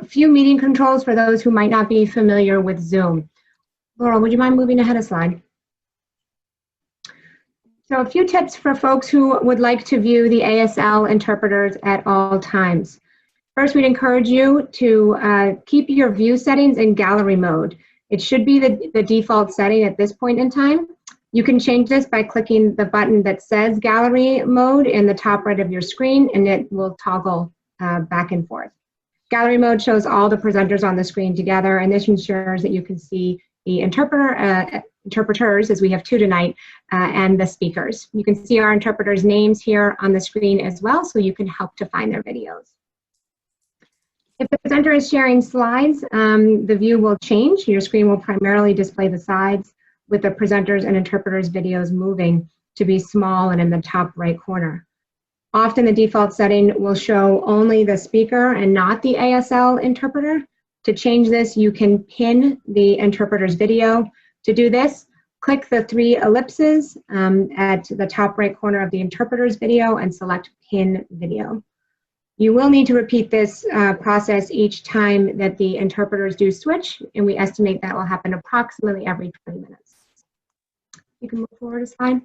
few meeting controls for those who might not be familiar with Zoom. Laurel, would you mind moving ahead a slide? So a few tips for folks who would like to view the ASL interpreters at all times. First, we'd encourage you to keep your view settings in gallery mode. It should be the default setting at this point in time. You can change this by clicking the button that says gallery mode in the top right of your screen, and it will toggle back and forth. Gallery mode shows all the presenters on the screen together, and this ensures that you can see the interpreters, as we have two tonight, and the speakers. You can see our interpreters' names here on the screen as well, so you can help to find their videos. If the presenter is sharing slides, the view will change. Your screen will primarily display the sides with the presenters and interpreters' videos moving to be small and in the top right corner. Often the default setting will show only the speaker and not the ASL interpreter. To change this, you can pin the interpreter's video. To do this, click the three ellipses at the top right corner of the interpreter's video and select Pin Video. You will need to repeat this process each time that the interpreters do switch, and we estimate that will happen approximately every 20 minutes. You can move forward a slide.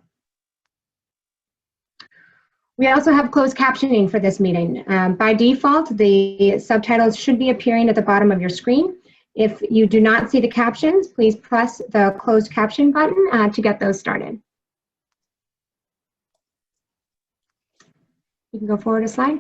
We also have closed captioning for this meeting. By default, the subtitles should be appearing at the bottom of your screen. If you do not see the captions, please press the closed caption button to get those started. You can go forward a slide.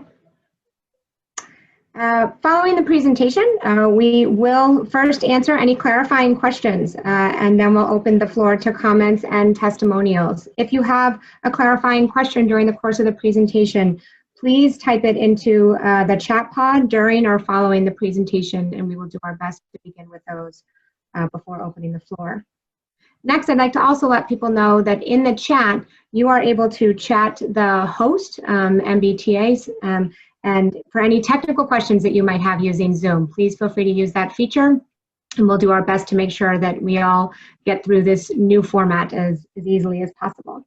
Following the presentation, we will first answer any clarifying questions, and then we'll open the floor to comments and testimonials. If you have a clarifying question during the course of the presentation, please type it into the chat pod during or following the presentation, and we will do our best to begin with those before opening the floor. Next, I'd like to also let people know that in the chat, you are able to chat the host, MBTA's, and for any technical questions that you might have using Zoom, please feel free to use that feature, and we'll do our best to make sure that we all get through this new format as easily as possible.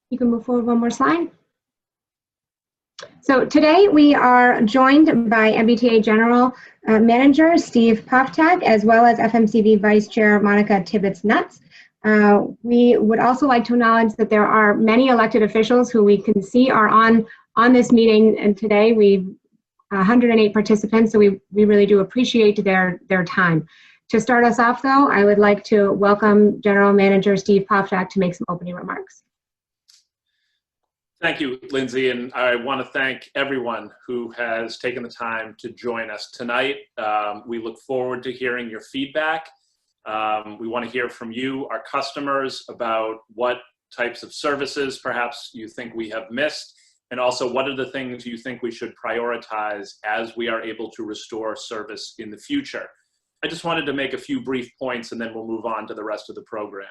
You can move forward one more slide. So today we are joined by MBTA General Manager Steve Poftak, as well as FMCB Vice Chair Monica Tibbetts-Nuts. We would also like to acknowledge that there are many elected officials who we can see are on this meeting, and today we 108 participants, so we really do appreciate their time. To start us off though, I would like to welcome General Manager Steve Poftak to make some opening remarks. Thank you, Lindsay, and I want to thank everyone who has taken the time to join us tonight. We look forward to hearing your feedback. We want to hear from you, our customers, about what types of services perhaps you think we have missed, and also what are the things you think we should prioritize as we are able to restore service in the future. I just wanted to make a few brief points and then we'll move on to the rest of the program.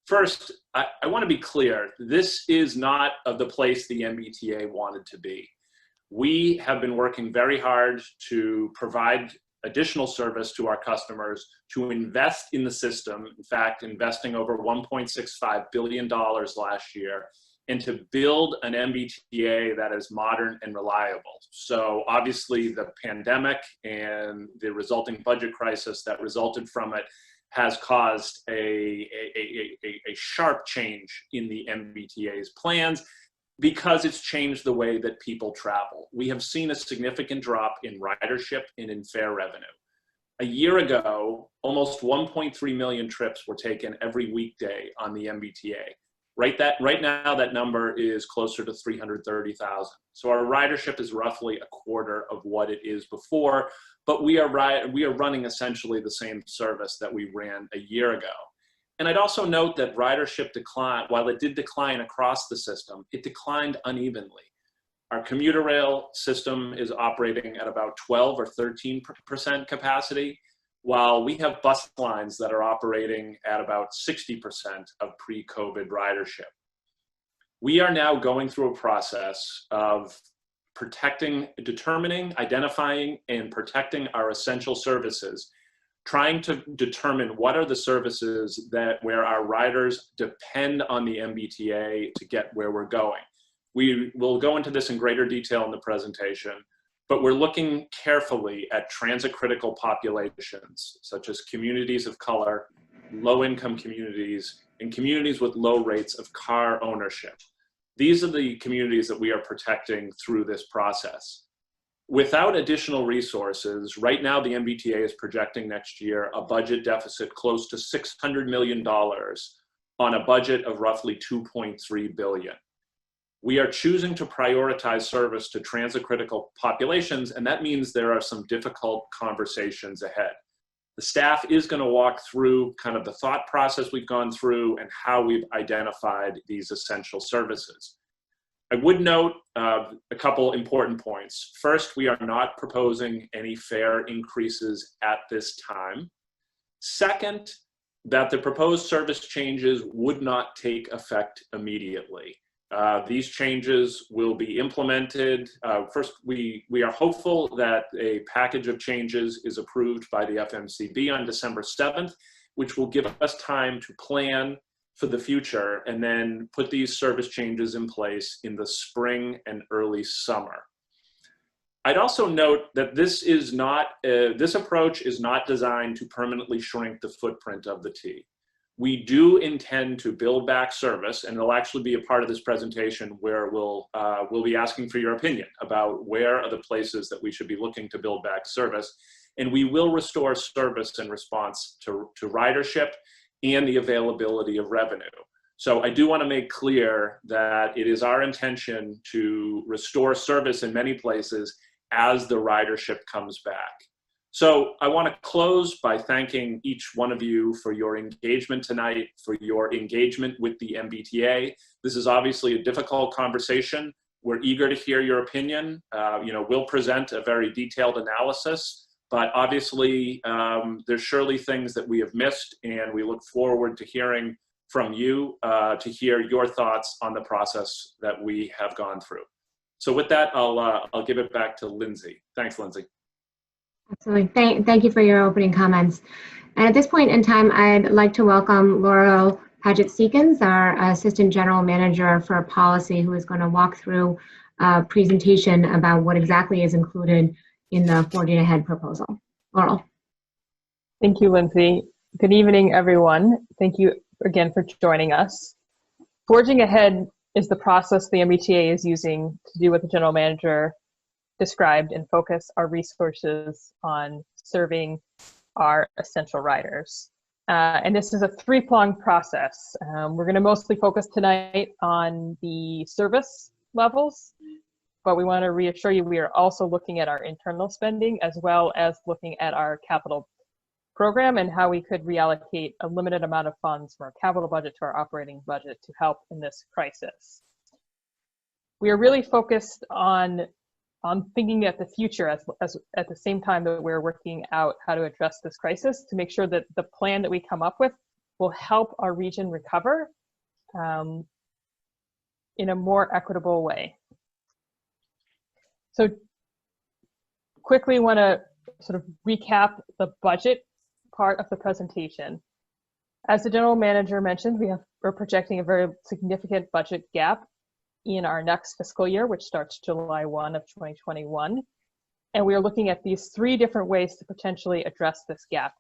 First, I want to be clear, this is not of the place the MBTA wanted to be. We have been working very hard to provide additional service to our customers, to invest in the system, in fact, investing over $1.65 billion last year, and to build an MBTA that is modern and reliable. So obviously the pandemic and the resulting budget crisis that resulted from it has caused a sharp change in the MBTA's plans because it's changed the way that people travel. We have seen a significant drop in ridership and in fare revenue. A year ago, almost 1.3 million trips were taken every weekday on the MBTA. Right now, that number is closer to 330,000. So our ridership is roughly a quarter of what it is before, but we are running essentially the same service that we ran a year ago. And I'd also note that ridership declined, while it did decline across the system, it declined unevenly. Our commuter rail system is operating at about 12 or 13% capacity, while we have bus lines that are operating at about 60% of pre-COVID ridership. We are now going through a process of determining, identifying, and protecting our essential services, trying to determine what are the services where our riders depend on the MBTA to get where we're going. We will go into this in greater detail in the presentation, but we're looking carefully at transit critical populations, such as communities of color, low-income communities, and communities with low rates of car ownership. These are the communities that we are protecting through this process. Without additional resources, right now the MBTA is projecting next year a budget deficit close to $600 million on a budget of roughly $2.3 billion. We are choosing to prioritize service to transit critical populations, and that means there are some difficult conversations ahead. The staff is going to walk through kind of the thought process we've gone through and how we've identified these essential services. I would note a couple important points. First, we are not proposing any fare increases at this time. Second, that the proposed service changes would not take effect immediately. These changes will be implemented. First, we are hopeful that a package of changes is approved by the FMCB on December 7th, which will give us time to plan for the future and then put these service changes in place in the spring and early summer. I'd also note that this approach is not designed to permanently shrink the footprint of the T. We do intend to build back service, and it'll actually be a part of this presentation where we'll be asking for your opinion about where are the places that we should be looking to build back service. And we will restore service in response to ridership and the availability of revenue. So I do want to make clear that it is our intention to restore service in many places as the ridership comes back. So I want to close by thanking each one of you for your engagement tonight, for your engagement with the MBTA. This is obviously a difficult conversation. We're eager to hear your opinion. We'll present a very detailed analysis, but obviously there's surely things that we have missed, and we look forward to hearing from you to hear your thoughts on the process that we have gone through. So with that, I'll give it back to Lindsay. Thanks, Lindsay. Absolutely. Thank you for your opening comments. And at this point in time, I'd like to welcome Laurel Paget-Seekins, our Assistant General Manager for Policy, who is going to walk through a presentation about what exactly is included in the Forging Ahead proposal. Laurel. Thank you, Lindsay. Good evening, everyone. Thank you again for joining us. Forging Ahead is the process the MBTA is using to do what the General Manager described and focus our resources on serving our essential riders. And this is a three-pronged process. We're going to mostly focus tonight on the service levels, but we want to reassure you we are also looking at our internal spending as well as looking at our capital program and how we could reallocate a limited amount of funds from our capital budget to our operating budget to help in this crisis. We are really focused on thinking at the future as at the same time that we're working out how to address this crisis to make sure that the plan that we come up with will help our region recover in a more equitable way. So quickly want to sort of recap the budget part of the presentation. As the General Manager mentioned, we're projecting a very significant budget gap in our next fiscal year, which starts July 1 of 2021. And we are looking at these three different ways to potentially address this gap: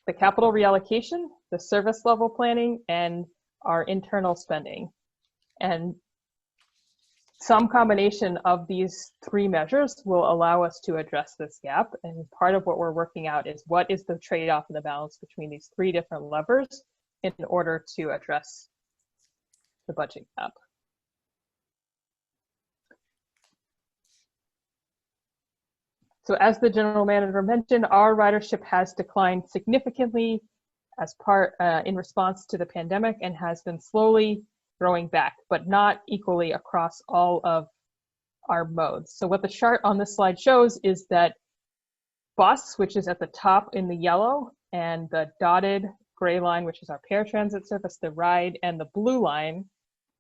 the capital reallocation, the service level planning, and our internal spending. And some combination of these three measures will allow us to address this gap. And part of what we're working out is what is the trade-off and the balance between these three different levers in order to address the budget gap. So as the General Manager mentioned, our ridership has declined significantly as in response to the pandemic and has been slowly growing back, but not equally across all of our modes. So what the chart on this slide shows is that bus, which is at the top in the yellow, and the dotted gray line, which is our paratransit service, the ride, and the blue line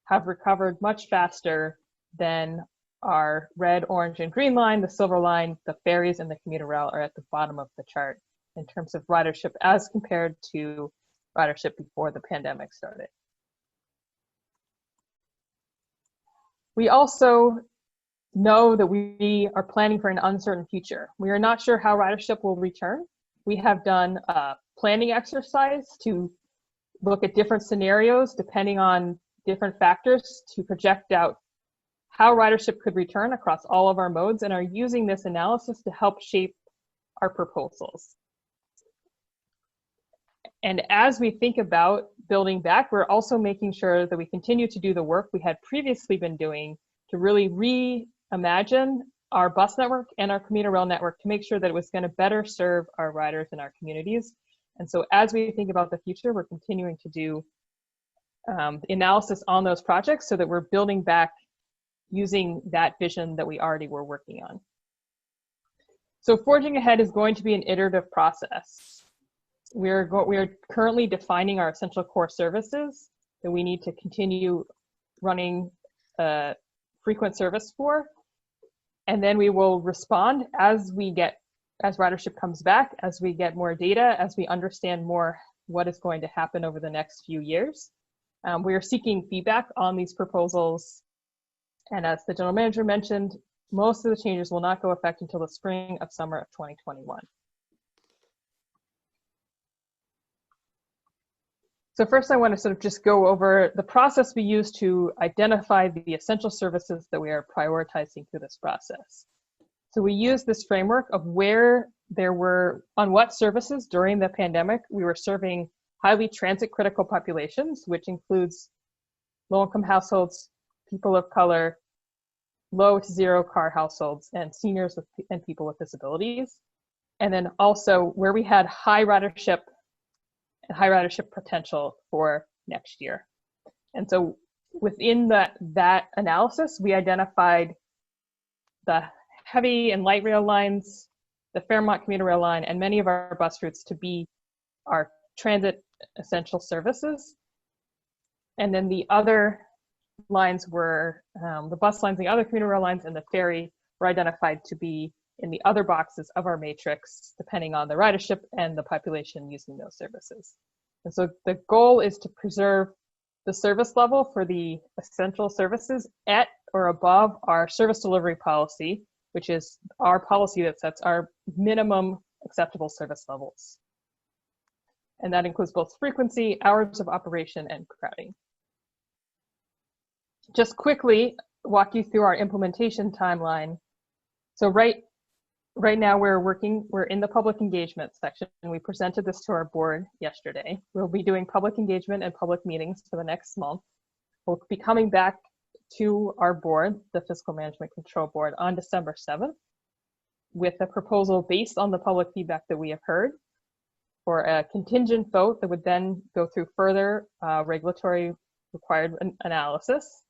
have recovered much faster than our red, orange, and green line. The silver line, the ferries, and the commuter rail are at the bottom of the chart in terms of ridership as compared to ridership before the pandemic started. We also know that we are planning for an uncertain future. We are not sure how ridership will return. We have done a planning exercise to look at different scenarios depending on different factors to project out how ridership could return across all of our modes, and are using this analysis to help shape our proposals. And as we think about building back, we're also making sure that we continue to do the work we had previously been doing to really reimagine our bus network and our commuter rail network to make sure that it was going to better serve our riders in our communities. And so as we think about the future, we're continuing to do analysis on those projects so that we're building back using that vision that we already were working on. So forging ahead is going to be an iterative process. We are currently defining our essential core services that we need to continue running frequent service for. And then we will respond as ridership comes back, as we get more data, as we understand more what is going to happen over the next few years. We are seeking feedback on these proposals. And as the general manager mentioned, most of the changes will not go effect until the spring of summer of 2021. So first I want to sort of just go over the process we use to identify the essential services that we are prioritizing through this process. So we use this framework of where on what services during the pandemic we were serving highly transit critical populations, which includes low-income households, people of color, low to zero car households, and seniors and people with disabilities. And then also where we had high ridership and high ridership potential for next year. And so within that analysis, we identified the heavy and light rail lines, the Fairmont commuter rail line, and many of our bus routes to be our transit essential services. And then the other lines were, the bus lines, the other commuter rail lines, and the ferry were identified to be in the other boxes of our matrix, depending on the ridership and the population using those services. And so the goal is to preserve the service level for the essential services at or above our service delivery policy, which is our policy that sets our minimum acceptable service levels. And that includes both frequency, hours of operation, and crowding. Just quickly walk you through our implementation timeline. So right now we're in the public engagement section, and we presented this to our board yesterday. We'll be doing public engagement and public meetings for the next month. We'll be coming back to our board, the Fiscal Management Control Board, on December 7th with a proposal based on the public feedback that we have heard for a contingent vote that would then go through further regulatory required analysis.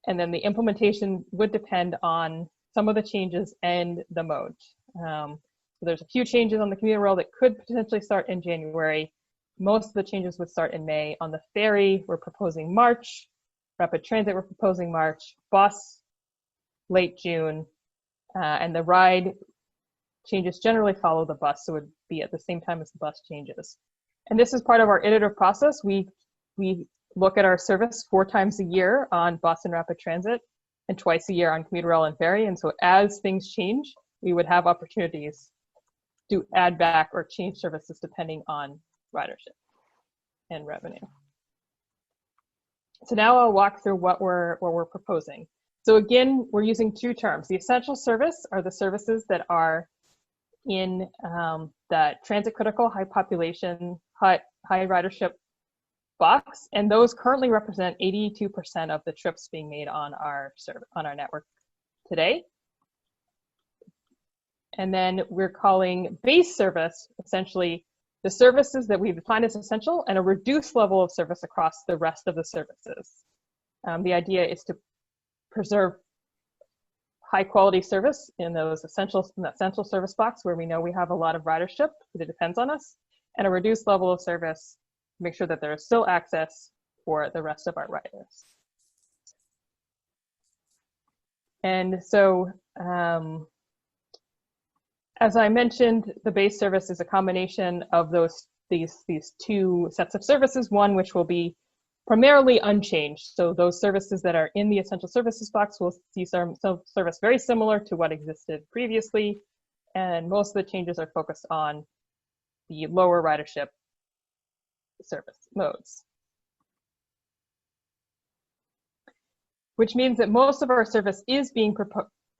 And then the implementation would depend on some of the changes and the mode. So there's a few changes on the commuter rail that could potentially start in January. Most of the changes would start in May. On the ferry, we're proposing March. Rapid transit, we're proposing March. Bus, late June. And the ride changes generally follow the bus, so it would be at the same time as the bus changes. And this is part of our iterative process. We look at our service 4 times a year on bus and rapid transit, and twice a year on commuter rail and ferry. And so as things change, we would have opportunities to add back or change services depending on ridership and revenue. So now I'll walk through what we're proposing. So again, we're using 2 terms. The essential service are the services that are in the transit critical, high population, high ridership box, and those currently represent 82% of the trips being made on our network today. And then we're calling base service essentially the services that we define as essential and a reduced level of service across the rest of the services. The idea is to preserve high quality service in that essential service box where we know we have a lot of ridership that depends on us, and a reduced level of service to make sure that there is still access for the rest of our riders. And so, as I mentioned, the base service is a combination of these 2 sets of services, one which will be primarily unchanged. So those services that are in the essential services box will see some service very similar to what existed previously. And most of the changes are focused on the lower ridership service modes, which means that most of our service is being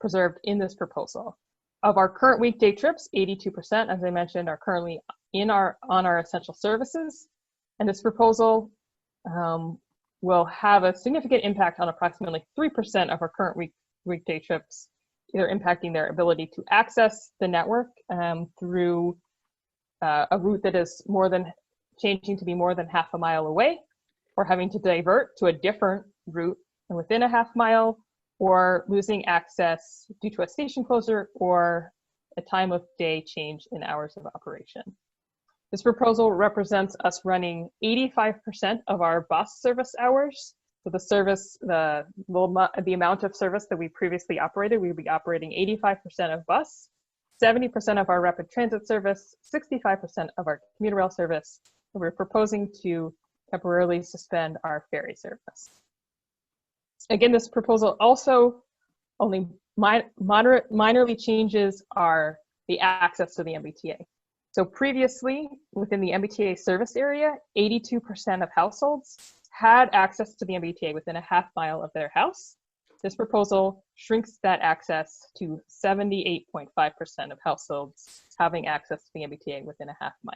preserved in this proposal. Of our current weekday trips, 82%, as I mentioned, are currently on our essential services. And this proposal will have a significant impact on approximately 3% of our current weekday trips, either impacting their ability to access the network through a route that is changing to be more than half a mile away, or having to divert to a different route within a half mile, or losing access due to a station closure or a time of day change in hours of operation. This proposal represents us running 85% of our bus service hours. So the amount of service that we previously operated, we would be operating 85% of bus, 70% of our rapid transit service, 65% of our commuter rail service. And we're proposing to temporarily suspend our ferry service. Again, this proposal also only minorly changes the access to the MBTA. So previously, within the MBTA service area, 82% of households had access to the MBTA within a half mile of their house. This proposal shrinks that access to 78.5% of households having access to the MBTA within a half mile.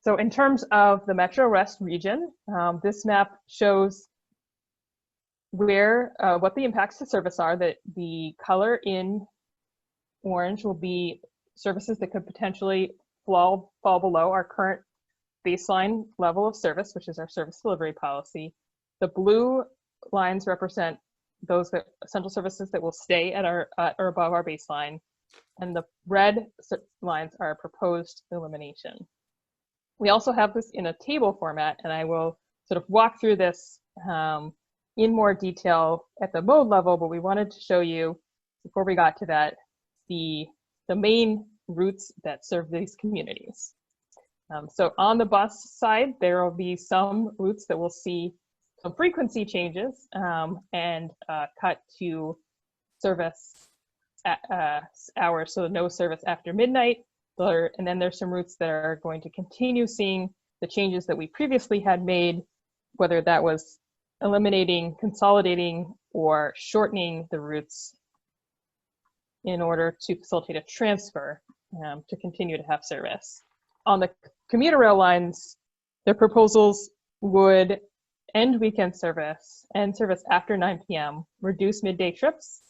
So in terms of the Metrowest region, this map shows what the impacts to service are. That the color in orange will be services that could potentially fall below our current baseline level of service, which is our service delivery policy. The blue lines represent those essential services that will stay at or above our baseline, and the red lines are proposed elimination. We also have this in a table format, and I will sort of walk through this in more detail at the mode level, but we wanted to show you, before we got to that, the main routes that serve these communities. So on the bus side, there will be some routes that will see some frequency changes and cut to service hours, so no service after midnight. And then there's some routes that are going to continue seeing the changes that we previously had made, whether that was eliminating, consolidating, or shortening the routes in order to facilitate a transfer to continue to have service. On the commuter rail lines, the proposals would end weekend service and service after 9 p.m., reduce midday trips,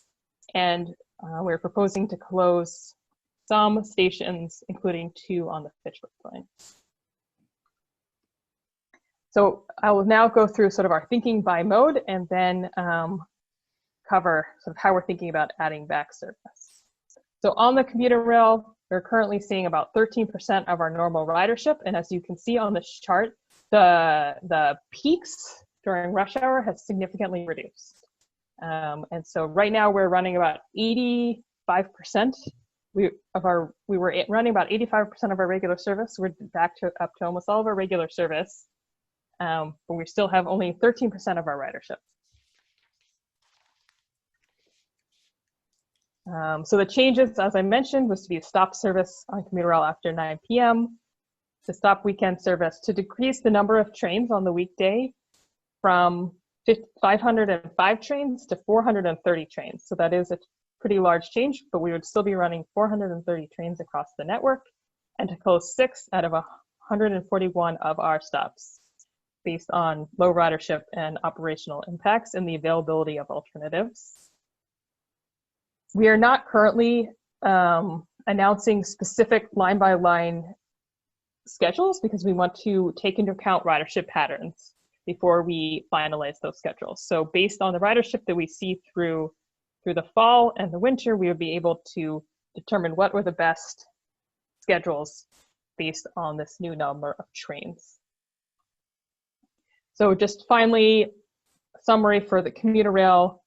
and we're proposing to close some stations, including 2 on the Fitchburg line. So I will now go through sort of our thinking by mode, and then cover sort of how we're thinking about adding back service. So on the commuter rail, we're currently seeing about 13% of our normal ridership, and as you can see on this chart, the peaks during rush hour has significantly reduced. And so right now we're running about 85%. We were running about 85% of our regular service. We're back up to almost all of our regular service, but we still have only 13% of our ridership. So the changes, as I mentioned, was to be a stop service on commuter rail after 9 p.m., to stop weekend service, to decrease the number of trains on the weekday from 505 trains to 430 trains. So that is a pretty large change, but we would still be running 430 trains across the network, and to close 6 out of 141 of our stops based on low ridership and operational impacts and the availability of alternatives. We are not currently announcing specific line-by-line schedules because we want to take into account ridership patterns before we finalize those schedules. So based on the ridership that we see through the fall and the winter, we would be able to determine what were the best schedules based on this new number of trains. So just finally, a summary for the commuter rail,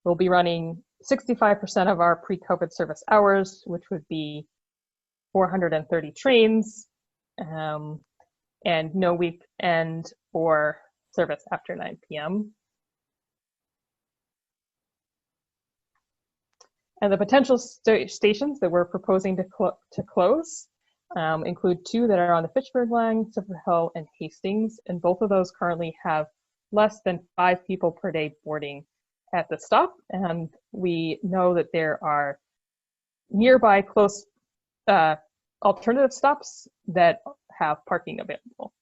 we'll be running 65% of our pre-COVID service hours, which would be 430 trains. and no weekend or service after 9 p.m. And the potential stations that we're proposing to close include 2 that are on the Fitchburg line, Silver Hill and Hastings, and both of those currently have less than 5 people per day boarding at the stop. And we know that there are nearby close alternative stops that have parking available.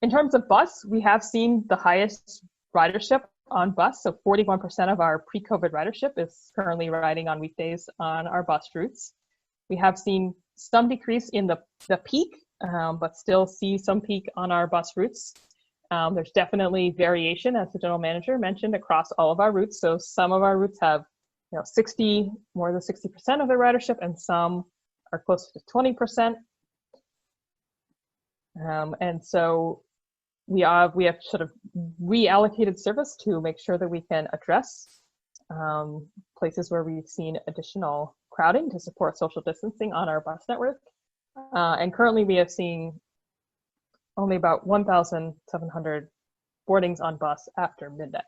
In terms of bus, we have seen the highest ridership on bus. So 41% of our pre-COVID ridership is currently riding on weekdays on our bus routes. We have seen some decrease in the peak, but still see some peak on our bus routes. There's definitely variation, as the general manager mentioned, across all of our routes. So some of our routes have, more than 60% of their ridership, and some are closer to 20%. And so we have sort of reallocated service to make sure that we can address places where we've seen additional crowding to support social distancing on our bus network. And currently we have seen only about 1,700 boardings on bus after midnight.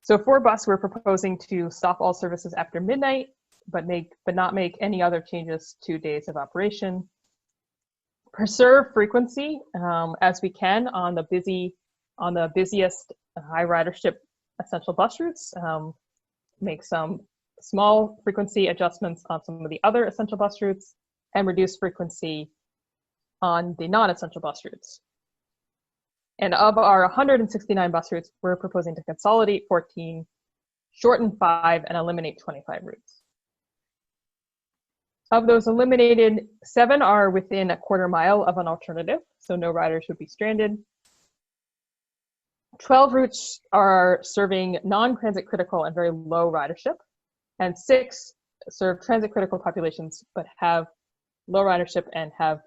So for bus, we're proposing to stop all services after midnight, but not make any other changes to days of operation. Preserve frequency as we can on the busiest high ridership essential bus routes. Make some small frequency adjustments on some of the other essential bus routes, and reduce frequency on the non-essential bus routes. And of our 169 bus routes, we're proposing to consolidate 14, shorten 5, and eliminate 25 routes. Of those eliminated, 7 are within a quarter mile of an alternative, so no riders would be stranded. 12 routes are serving non-transit critical and very low ridership, and 6 serve transit critical populations but have low ridership and have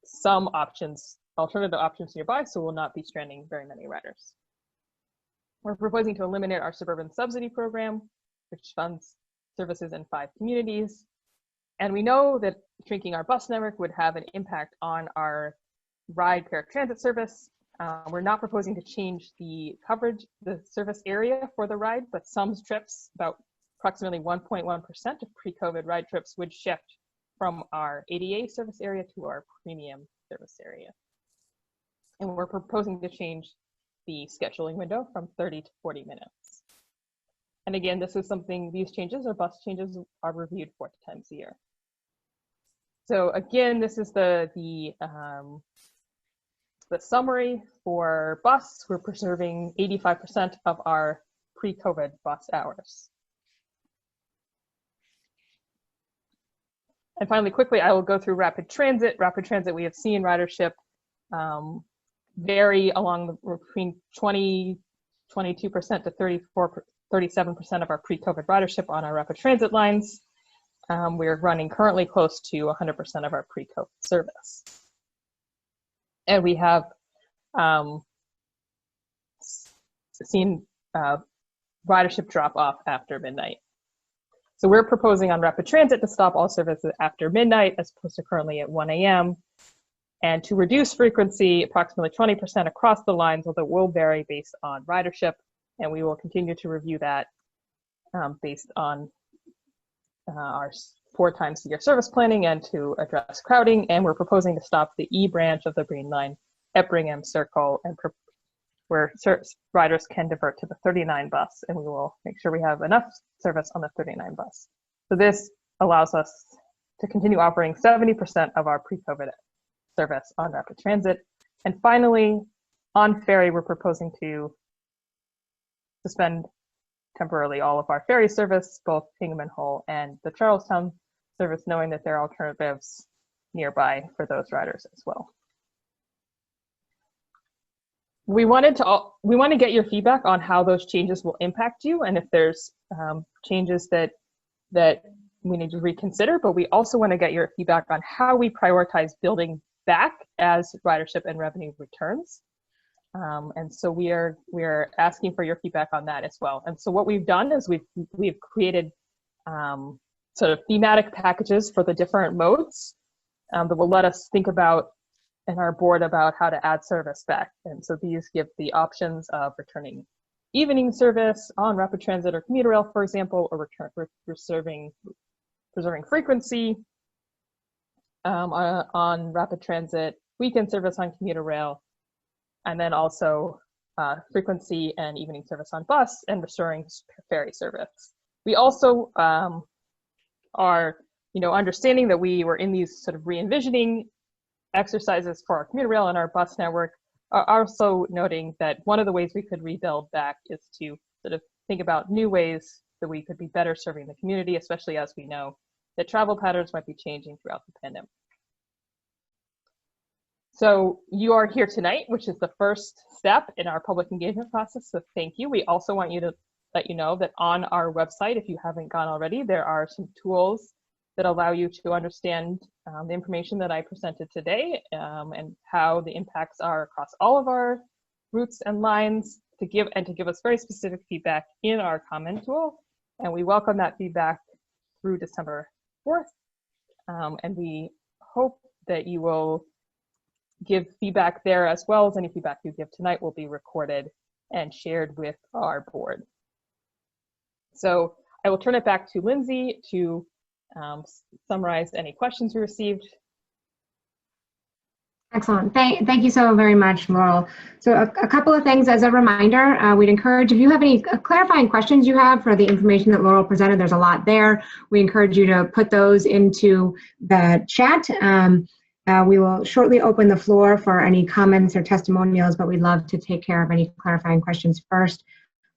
some options, alternative options nearby, so will not be stranding very many riders. We're proposing to eliminate our suburban subsidy program, which funds services in 5 communities. And we know that shrinking our bus network would have an impact on our ride paratransit service. We're not proposing to change the coverage, the service area for the ride, but some trips, about approximately 1.1% of pre-COVID ride trips, would shift from our ADA service area to our premium service area. And we're proposing to change the scheduling window from 30 to 40 minutes. And again, this is something, these changes or bus changes are reviewed 4 times a year. So again, this is the summary for bus. We're preserving 85% of our pre-COVID bus hours. And finally, quickly, I will go through rapid transit. Rapid transit, we have seen ridership vary along between 22% to 37% of our pre-COVID ridership on our rapid transit lines. We're running currently close to 100% of our pre-COVID service. And we have seen ridership drop off after midnight. So we're proposing on rapid transit to stop all services after midnight as opposed to currently at 1 a.m. and to reduce frequency approximately 20% across the lines, although it will vary based on ridership. And we will continue to review that based on our 4 times a year service planning and to address crowding. And we're proposing to stop the E branch of the Green Line at Brigham Circle, and where riders can divert to the 39 bus, and we will make sure we have enough service on the 39 bus. So this allows us to continue operating 70% of our pre-COVID service on rapid transit. And finally, on ferry, we're proposing to suspend temporarily all of our ferry service, both Hingham and Hull and the Charlestown service, knowing that there are alternatives nearby for those riders as well. We want to get your feedback on how those changes will impact you, and if there's changes that we need to reconsider, but we also want to get your feedback on how we prioritize building back as ridership and revenue returns. And so we are asking for your feedback on that as well. And so what we've done is we've created sort of thematic packages for the different modes that will let us think about and our board about how to add service back. And so these give the options of returning evening service on rapid transit or commuter rail, for example, or preserving frequency on rapid transit, weekend service on commuter rail, and then also frequency and evening service on bus and restoring ferry service. We also are, understanding that we were in these sort of re-envisioning exercises for our commuter rail and our bus network, are also noting that one of the ways we could rebuild back is to sort of think about new ways that we could be better serving the community, especially as we know that travel patterns might be changing throughout the pandemic. So you are here tonight, which is the first step in our public engagement process, so thank you. We also want you to let you know that on our website, if you haven't gone already, there are some tools that allow you to understand the information that I presented today and how the impacts are across all of our routes and lines to give us very specific feedback in our comment tool. And we welcome that feedback through December 4th. And we hope that you will give feedback there, as well as any feedback you give tonight will be recorded and shared with our board. So I will turn it back to Lindsay to summarize any questions we received. Excellent. Thank you so very much, Laurel. So a couple of things as a reminder, we'd encourage, if you have any clarifying questions you have for the information that Laurel presented, there's a lot there. We encourage you to put those into the chat. We will shortly open the floor for any comments or testimonials, but we'd love to take care of any clarifying questions first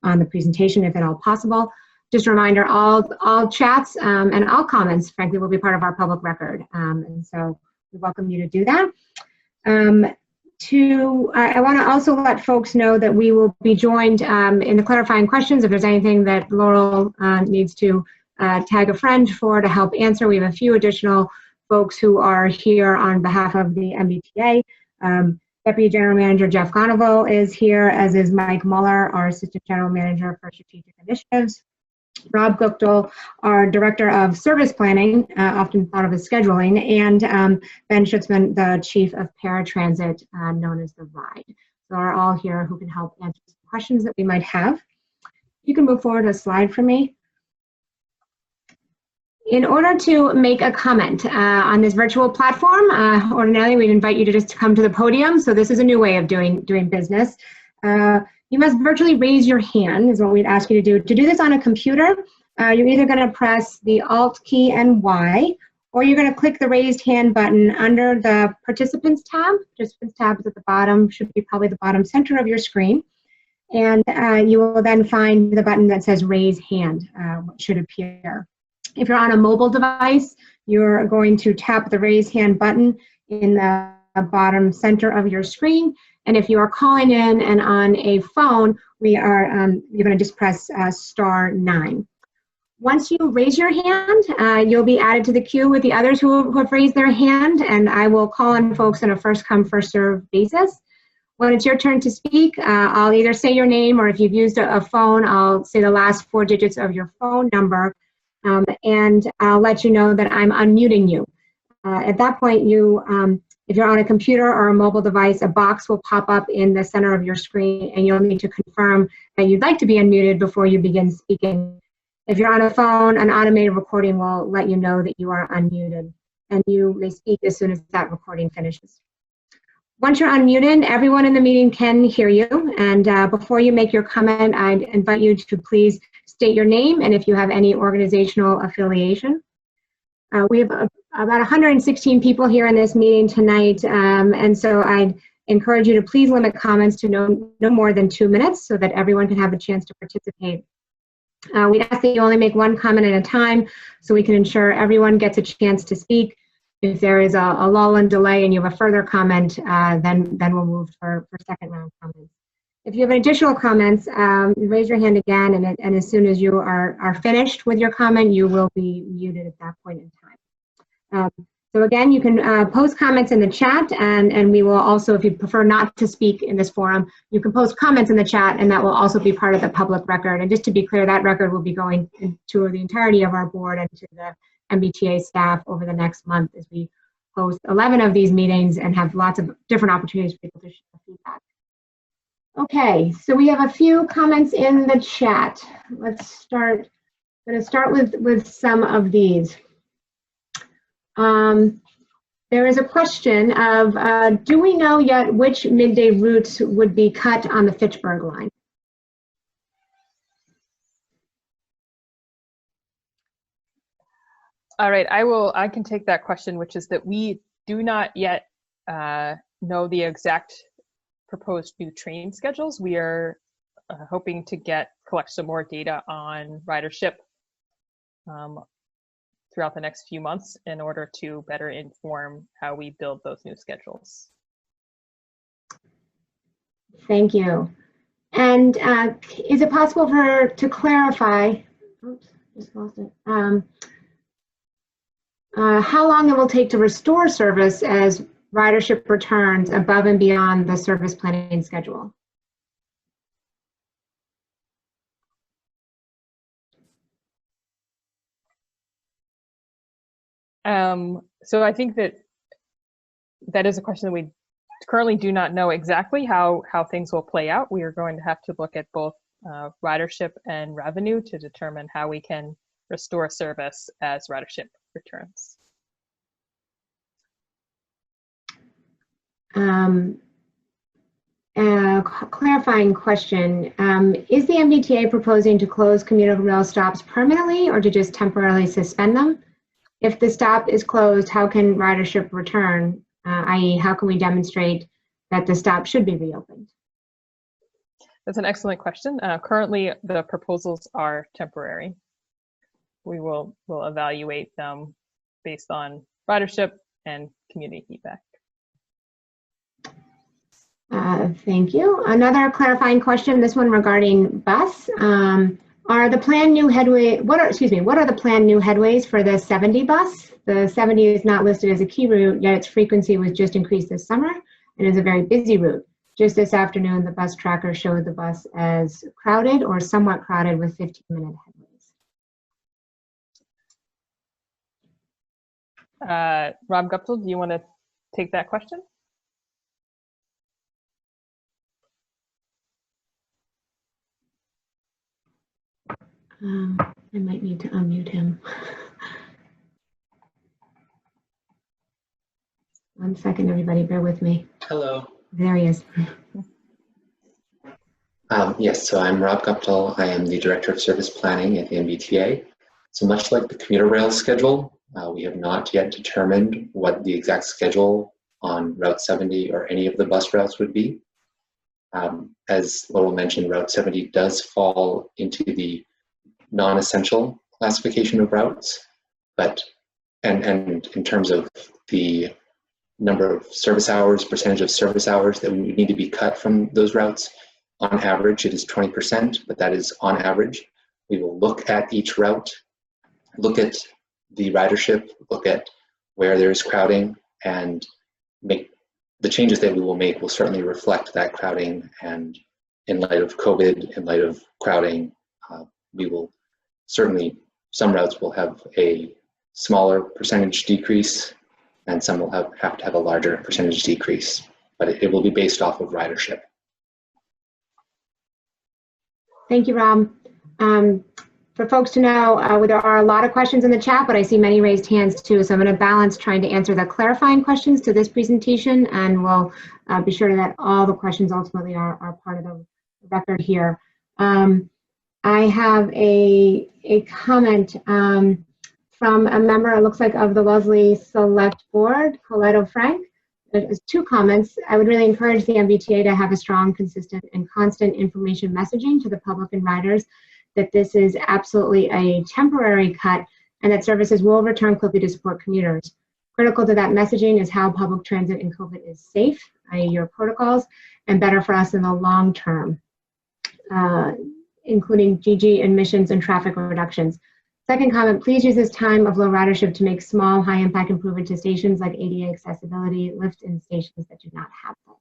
on the presentation, if at all possible. Just a reminder, all chats and all comments, frankly, will be part of our public record. And so we welcome you to do that. I want to also let folks know that we will be joined in the clarifying questions. If there's anything that Laurel needs to tag a friend for to help answer, we have a few additional folks who are here on behalf of the MBTA. Deputy General Manager Jeff Gonneval is here, as is Mike Muller, our Assistant General Manager for Strategic Initiatives. Rob Guptill, our Director of Service Planning, often thought of as scheduling, and Ben Schutzman, the Chief of Paratransit, known as the RIDE. So are all here who can help answer questions that we might have. You can move forward a slide for me. In order to make a comment on this virtual platform, ordinarily we'd invite you to just come to the podium. So this is a new way of doing business. You must virtually raise your hand, is what we'd ask you to do. To do this on a computer, you're either going to press the Alt key and Y, or you're going to click the raised hand button under the Participants tab. Participants tab is at the bottom, should be probably the bottom center of your screen. And you will then find the button that says Raise Hand, what should appear. If you're on a mobile device, you're going to tap the Raise Hand button in the bottom center of your screen. And if you are calling in and on a phone, you're going to just press *9. Once you raise your hand, you'll be added to the queue with the others who have raised their hand, and I will call on folks on a first-come, first-served basis. When it's your turn to speak, I'll either say your name, or if you've used a phone, I'll say the last 4 digits of your phone number, and I'll let you know that I'm unmuting you. At that point, if you're on a computer or a mobile device, a box will pop up in the center of your screen, and you'll need to confirm that you'd like to be unmuted before you begin speaking. If you're on a phone, an automated recording will let you know that you are unmuted, and you may speak as soon as that recording finishes. Once you're unmuted, everyone in the meeting can hear you, and before you make your comment, I'd invite you to please state your name and if you have any organizational affiliation. We have about 116 people here in this meeting tonight, and so I'd encourage you to please limit comments to no more than 2 minutes so that everyone can have a chance to participate. We ask that you only make one comment at a time so we can ensure everyone gets a chance to speak. If there is a lull and delay and you have a further comment, then we'll move for second round comments. If you have additional comments, raise your hand again, and as soon as you are finished with your comment, you will be muted at that point in time. So again, you can post comments in the chat, and we will also, if you prefer not to speak in this forum, you can post comments in the chat, and that will also be part of the public record. And just to be clear, that record will be going to the entirety of our board and to the MBTA staff over the next month as we host 11 of these meetings and have lots of different opportunities for people to share feedback. Okay, so we have a few comments in the chat. Let's start. I'm going to start with some of these. There is a question of, do we know yet which midday routes would be cut on the Fitchburg line? All right, I can take that question, which is that we do not yet know the exact proposed new train schedules. We are hoping to collect some more data on ridership throughout the next few months in order to better inform how we build those new schedules. Thank you. And is it possible to clarify, oops, just lost it. How long it will take to restore service as ridership returns above and beyond the service planning schedule? So I think that is a question that we currently do not know exactly how things will play out. We are going to have to look at both ridership and revenue to determine how we can restore service as ridership returns. Clarifying question, is the MBTA proposing to close commuter rail stops permanently or to just temporarily suspend them? If the stop is closed, how can ridership return, i.e. how can we demonstrate that the stop should be reopened? That's an excellent question. Currently, the proposals are temporary. We will evaluate them based on ridership and community feedback. Thank you. Another clarifying question, this one regarding bus. Are the planned new headway, what are the planned new headways for the 70 bus? The 70 is not listed as a key route, yet its frequency was just increased this summer and is a very busy route. Just this afternoon, the bus tracker showed the bus as crowded or somewhat crowded with 15-minute headways. Rob Guptill, do you want to take that question? I might need to unmute him. 1 second, everybody, bear with me. Hello. There he is. Yes, so I'm Rob Guptill. I am the Director of Service Planning at the MBTA. So much like the commuter rail schedule, we have not yet determined what the exact schedule on Route 70 or any of the bus routes would be. As Laurel mentioned, Route 70 does fall into the non-essential classification of routes, but and in terms of the number of service hours, percentage of service hours that would need to be cut from those routes, on average it is 20%, but that is on average. We will look at each route, look at the ridership, look at where there is crowding, and make the changes that we will make will certainly reflect that crowding. And in light of COVID, in light of crowding, we will certainly, some routes will have a smaller percentage decrease and some will have to have a larger percentage decrease, but it will be based off of ridership. Thank you, Rob. For folks to know, there are a lot of questions in the chat, but I see many raised hands too, so I'm going to balance trying to answer the clarifying questions to this presentation, and we'll be sure that all the questions ultimately are part of the record here. I have a comment from a member, it looks like, of the Wellesley Select Board, Coletto Frank. There's 2 comments. I would really encourage the MBTA to have a strong, consistent, and constant information messaging to the public and riders that this is absolutely a temporary cut and that services will return quickly to support commuters. Critical to that messaging is how public transit in COVID is safe, i.e. your protocols, and better for us in the long term, including GG emissions and traffic reductions. Second comment, please use this time of low ridership to make small, high-impact improvement to stations like ADA accessibility, lift in stations that do not have this.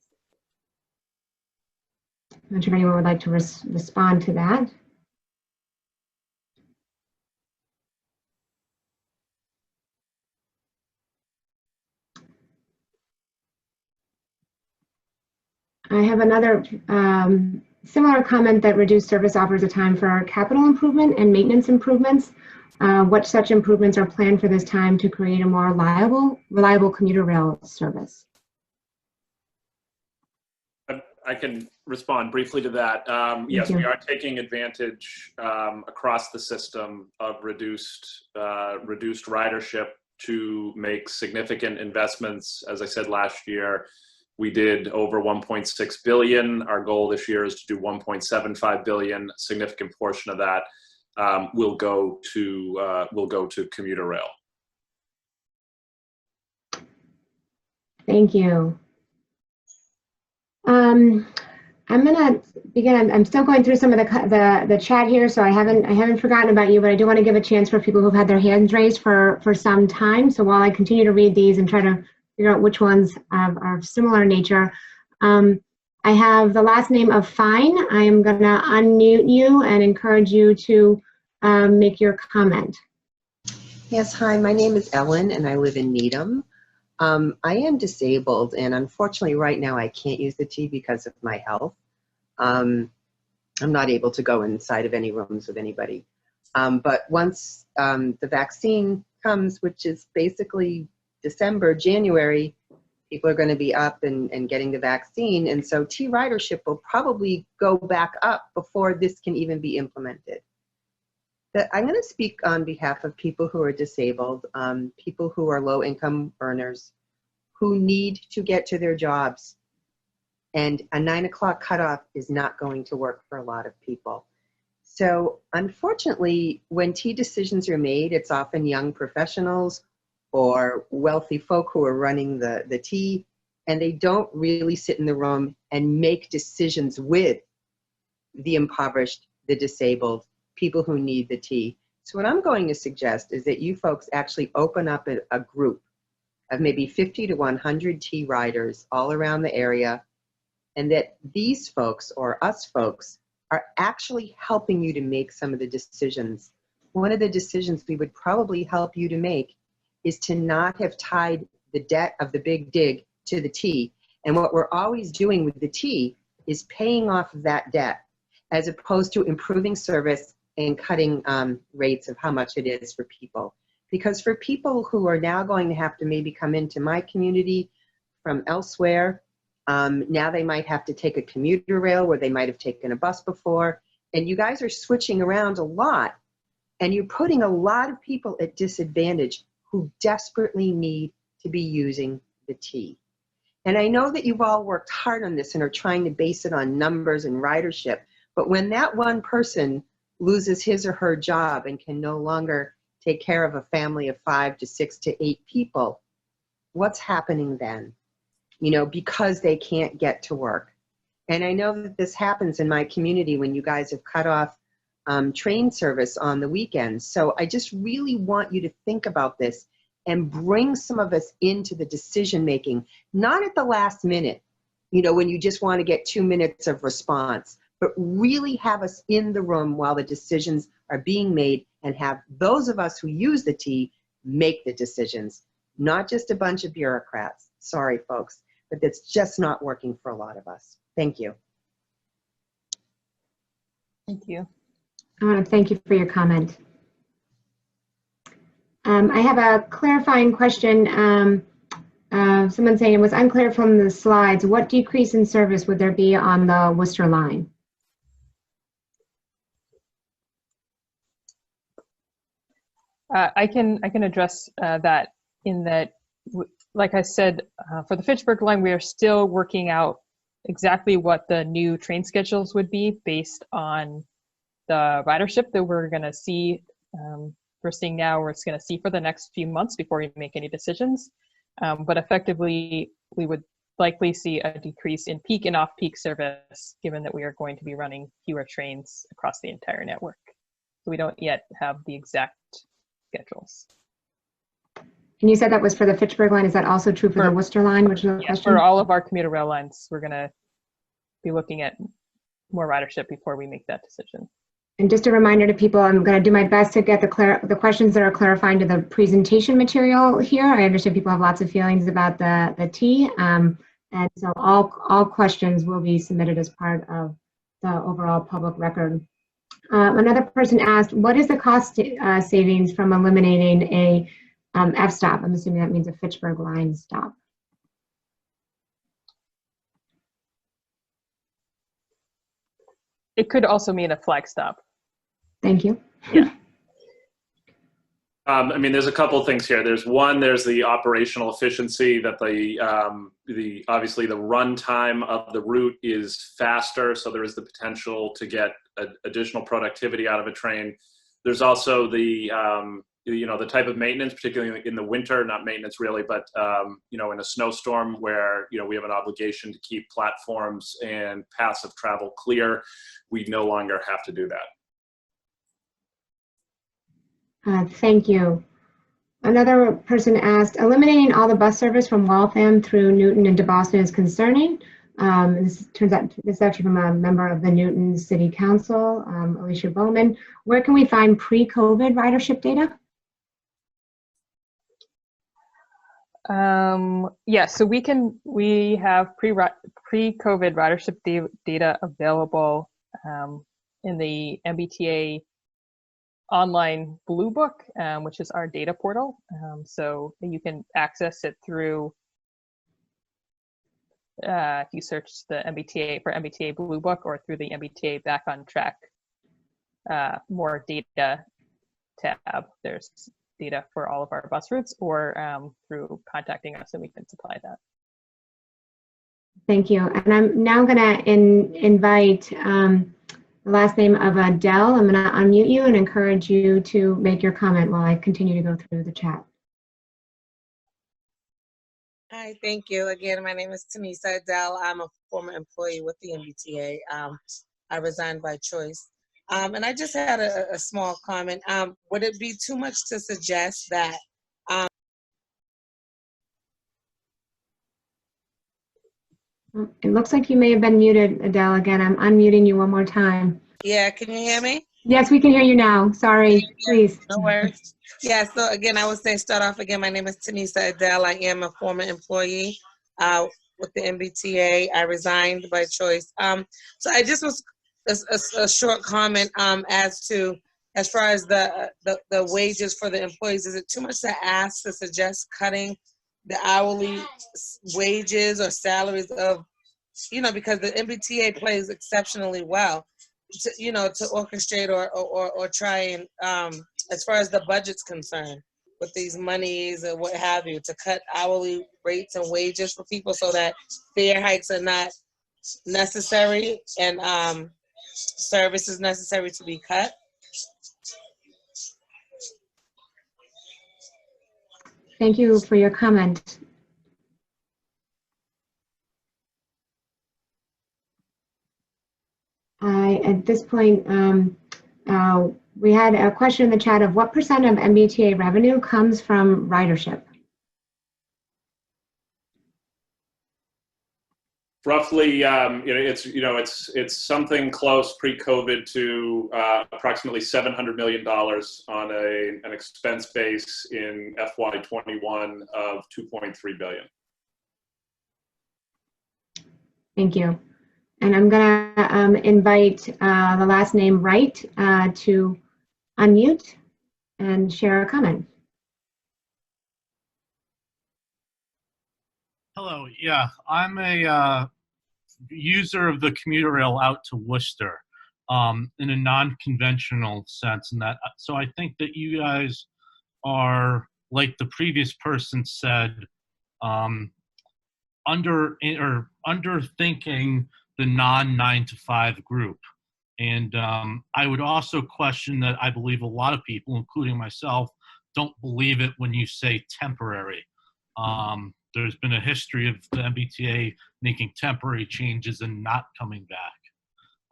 I'm not sure if anyone would like to respond to that. I have another similar comment that reduced service offers a time for capital improvement and maintenance improvements. What such improvements are planned for this time to create a more reliable commuter rail service? I can respond briefly to that. Yes, we are taking advantage across the system of reduced ridership to make significant investments. As I said last year, we did over 1.6 billion. Our goal this year is to do 1.75 billion. A significant portion of that will go to commuter rail. Thank you. I'm gonna begin. I'm still going through some of the chat here, so I haven't forgotten about you, but I do want to give a chance for people who've had their hands raised for some time. So while I continue to read these and try to figure out which ones are of similar nature, I have the last name of Fine. I am gonna unmute you and encourage you to make your comment. Yes, hi, my name is Ellen and I live in Needham. I am disabled and unfortunately right now I can't use the T because of my health. I'm not able to go inside of any rooms with anybody. But once the vaccine comes, which is basically December, January, people are going to be up and getting the vaccine. And so T ridership will probably go back up before this can even be implemented. I'm going to speak on behalf of people who are disabled, people who are low income earners, who need to get to their jobs. And a 9 o'clock cutoff is not going to work for a lot of people. So unfortunately, when T decisions are made, it's often young professionals or wealthy folk who are running the T, and they don't really sit in the room and make decisions with the impoverished, the disabled, people who need the T. So what I'm going to suggest is that you folks actually open up a group of maybe 50 to 100 T riders all around the area, and that these folks or us folks are actually helping you to make some of the decisions. One of the decisions we would probably help you to make is to not have tied the debt of the big dig to the T. And what we're always doing with the T is paying off that debt, as opposed to improving service and cutting rates of how much it is for people. Because for people who are now going to have to maybe come into my community from elsewhere, now they might have to take a commuter rail where they might have taken a bus before, and you guys are switching around a lot, and you're putting a lot of people at disadvantage who desperately need to be using the T. And I know that you've all worked hard on this and are trying to base it on numbers and ridership, but when that one person loses his or her job and can no longer take care of a family of 5 to 6 to 8 people, what's happening then? You know, because they can't get to work. And I know that this happens in my community when you guys have cut off train service on the weekends. So I just really want you to think about this and bring some of us into the decision making, not at the last minute, you know, when you just want to get 2 minutes of response, but really have us in the room while the decisions are being made, and have those of us who use the T make the decisions, not just a bunch of bureaucrats. Sorry, folks, but that's just not working for a lot of us. Thank you. Thank you. I want to thank you for your comment. I have a clarifying question. Someone saying it was unclear from the slides. What decrease in service would there be on the Worcester line? I can address that, in that, like I said, for the Fitchburg line, we are still working out exactly what the new train schedules would be based on the ridership that we're going to see. We're seeing now, we're going to see for the next few months before we make any decisions. But effectively, we would likely see a decrease in peak and off-peak service, given that we are going to be running fewer trains across the entire network. So we don't yet have the exact schedules. And you said that was for the Fitchburg line. Is that also true for the Worcester line, which is the question? For all of our commuter rail lines, we're going to be looking at more ridership before we make that decision. And just a reminder to people, I'm going to do my best to get the questions that are clarifying to the presentation material here. I understand people have lots of feelings about the T, and so all questions will be submitted as part of the overall public record. Another person asked, what is the cost savings from eliminating a F-stop? I'm assuming that means a Fitchburg line stop. It could also mean a flag stop. Thank you. Yeah. I mean, there's a couple things here. There's the operational efficiency that obviously the run time of the route is faster, so there is the potential to get additional productivity out of a train. There's also the the type of maintenance, particularly in the winter, not maintenance really, but in a snowstorm where we have an obligation to keep platforms and paths of travel clear. We no longer have to do that. Thank you. Another person asked, eliminating all the bus service from Waltham through Newton into Boston is concerning. This is actually from a member of the Newton City Council, Alicia Bowman. Where can we find pre-COVID ridership data? Yeah, so we have pre-COVID ridership data available in the MBTA online Blue Book, which is our data portal. So you can access it through, if you search the MBTA for MBTA Blue Book or through the MBTA Back on Track more data tab. There's data for all of our bus routes, or through contacting us and we can supply that. Thank you. And I'm now going to invite the last name of Adele. I'm going to unmute you and encourage you to make your comment while I continue to go through the chat. Hi, thank you. Again, my name is Tanisa Adele. I'm a former employee with the MBTA. I resigned by choice. And I just had a small comment. Would it be too much to suggest that it looks like you may have been muted, Adele. Again, I'm unmuting you one more time. Yeah, can you hear me? Yes, we can hear you now. Sorry, please. No worries. Yeah, so again, I would say start off again. My name is Tanisa Adele. I am a former employee with the MBTA. I resigned by choice. So I just was a short comment as far as the wages for the employees. Is it too much to ask to suggest cutting the hourly wages or salaries of, because the MBTA plays exceptionally well to orchestrate or try and as far as the budget's concerned with these monies and what have you, to cut hourly rates and wages for people so that fare hikes are not necessary and services necessary to be cut. Thank you for your comment. At this point, we had a question in the chat of what % of MBTA revenue comes from ridership? Roughly, it's something close pre-COVID to approximately $700 million on an expense base in FY21 of $2.3 billion. Thank you. And I'm going to invite the last name Wright to unmute and share a comment. Hello, yeah, I'm a user of the commuter rail out to Worcester in a non-conventional sense, and that, so I think that you guys are, like the previous person said, underthinking the non-9 to 5 group. And I would also question that I believe a lot of people, including myself, don't believe it when you say temporary. There's been a history of the MBTA making temporary changes and not coming back.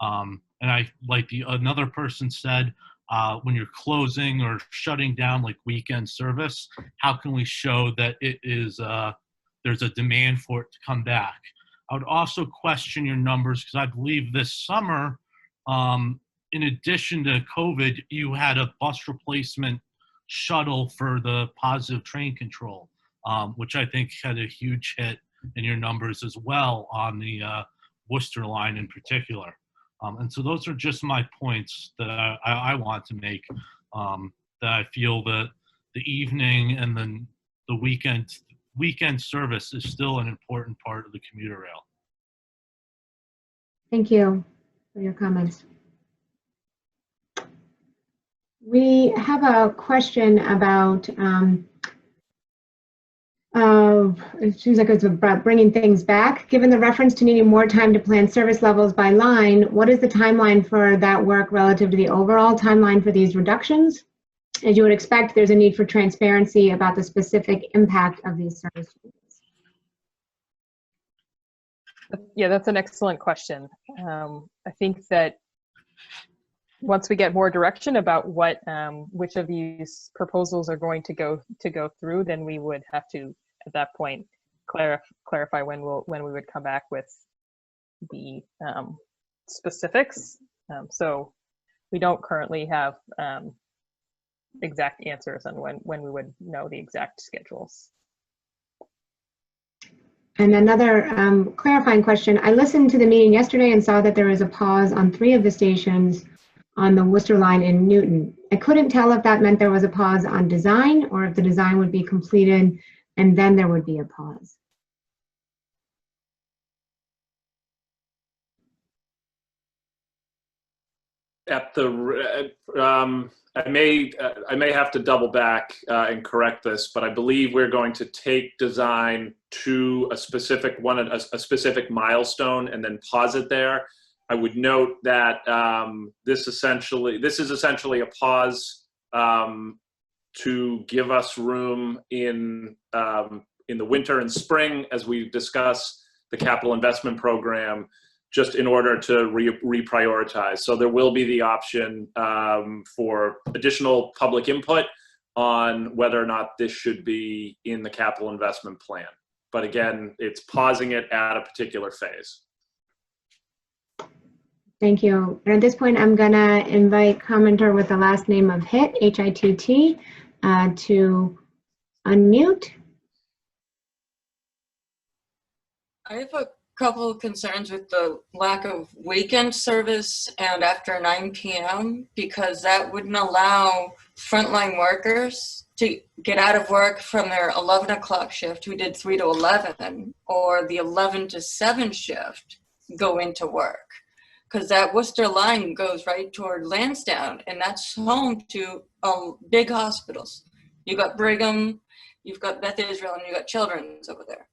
And I, like another person said, when you're closing or shutting down like weekend service, how can we show that it is there's a demand for it to come back? I would also question your numbers because I believe this summer, in addition to COVID, you had a bus replacement shuttle for the positive train control, which I think had a huge hit in your numbers as well on the Worcester line in particular. And so those are just my points that I want to make, that I feel that the evening and then the weekend service is still an important part of the commuter rail. Thank you for your comments. We have a question about, it seems like it's about bringing things back. Given the reference to needing more time to plan service levels by line, what is the timeline for that work relative to the overall timeline for these reductions? As you would expect, there's a need for transparency about the specific impact of these service changes. Yeah, that's an excellent question. I think that once we get more direction about what which of these proposals are going to go through, then we would have to, at that point, clarify when we would come back with the specifics. So we don't currently have exact answers on when we would know the exact schedules. And another clarifying question. I listened to the meeting yesterday and saw that there was a pause on 3 of the stations on the Worcester line in Newton. I couldn't tell if that meant there was a pause on design or if the design would be completed and then there would be a pause. At the, I may have to double back and correct this, but I believe we're going to take design to a specific a specific milestone and then pause it there. I would note that this is essentially a pause to give us room in the winter and spring as we discuss the capital investment program, just in order to reprioritize. So there will be the option for additional public input on whether or not this should be in the capital investment plan. But again, it's pausing it at a particular phase. Thank you. And at this point, I'm gonna invite commenter with the last name of Hitt, H-I-T-T, to unmute. I have a couple of concerns with the lack of weekend service and after 9 p.m. because that wouldn't allow frontline workers to get out of work from their 11 o'clock shift who did 3 to 11 or the 11 to 7 shift go into work. Because that Worcester line goes right toward Lansdowne, and that's home to big hospitals. You got Brigham, you've got Beth Israel, and you got Children's over there.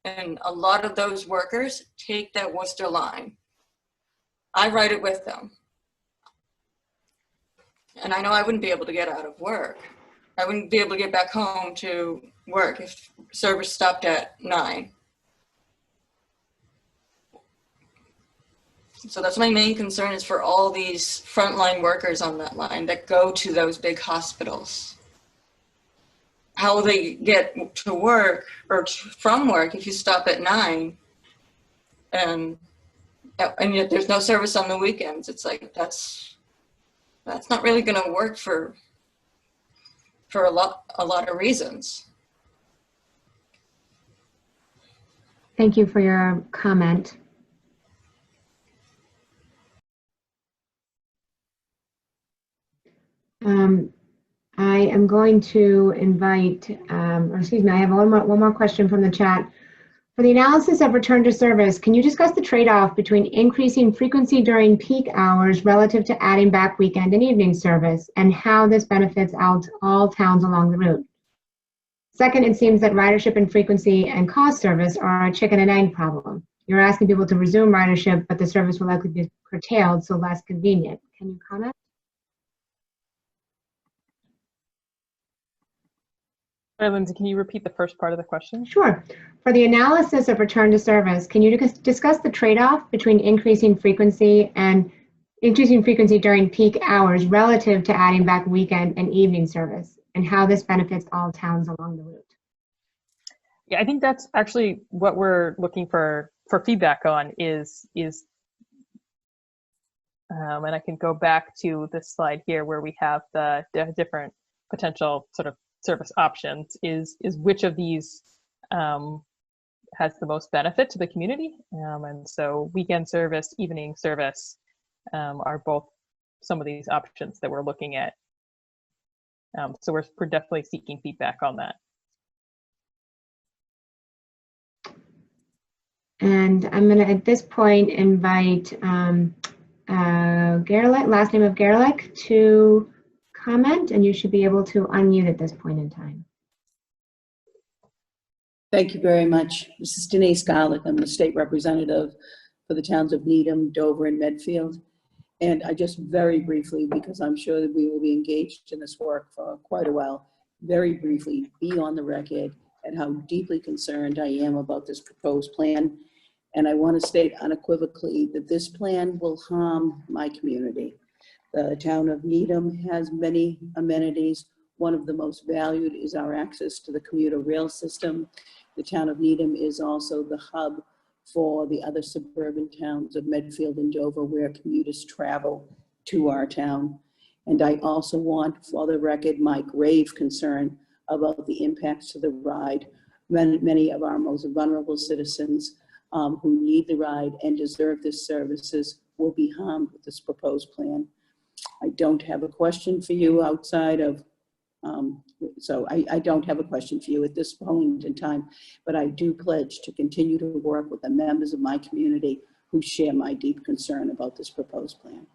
And a lot of those workers take that Worcester line. I ride it with them. And I know I wouldn't be able to get out of work. I wouldn't be able to get back home to work if service stopped at 9. So that's my main concern, is for all these frontline workers on that line that go to those big hospitals. How they get to work or from work if you stop at 9 and yet there's no service on the weekends. It's like, that's not really going to work for a lot of reasons. Thank you for your comment. I am going to invite, or excuse me, I have one more question from the chat. For the analysis of return to service, can you discuss the trade-off between increasing frequency during peak hours relative to adding back weekend and evening service, and how this benefits all towns along the route? Second, it seems that ridership and frequency and cost service are a chicken and egg problem. You're asking people to resume ridership, but the service will likely be curtailed, so less convenient. Can you comment? Lindsay, can you repeat the first part of the question? Sure. For the analysis of return to service, can you discuss the trade-off between increasing frequency and increasing frequency during peak hours relative to adding back weekend and evening service, and how this benefits all towns along the route. Yeah, I think that's actually what we're looking for feedback on is and I can go back to this slide here where we have the different potential sort of service options is which of these has the most benefit to the community. And so weekend service, evening service are both some of these options that we're looking at. So we're definitely seeking feedback on that. And I'm going to, at this point, invite Gerlich, last name of Gerlich, to comment, and you should be able to unmute at this point in time. Thank you very much. This is Denise Garlick. I'm the state representative for the towns of Needham, Dover, and Medfield. And I just very briefly, because I'm sure that we will be engaged in this work for quite a while, very briefly be on the record at how deeply concerned I am about this proposed plan. And I want to state unequivocally that this plan will harm my community. The town of Needham has many amenities. One of the most valued is our access to the commuter rail system. The town of Needham is also the hub for the other suburban towns of Medfield and Dover where commuters travel to our town. And I also want, for the record, my grave concern about the impacts to the ride. Many of our most vulnerable citizens who need the ride and deserve this services will be harmed with this proposed plan. I don't have a question for you outside of, I don't have a question for you at this point in time, but I do pledge to continue to work with the members of my community who share my deep concern about this proposed plan.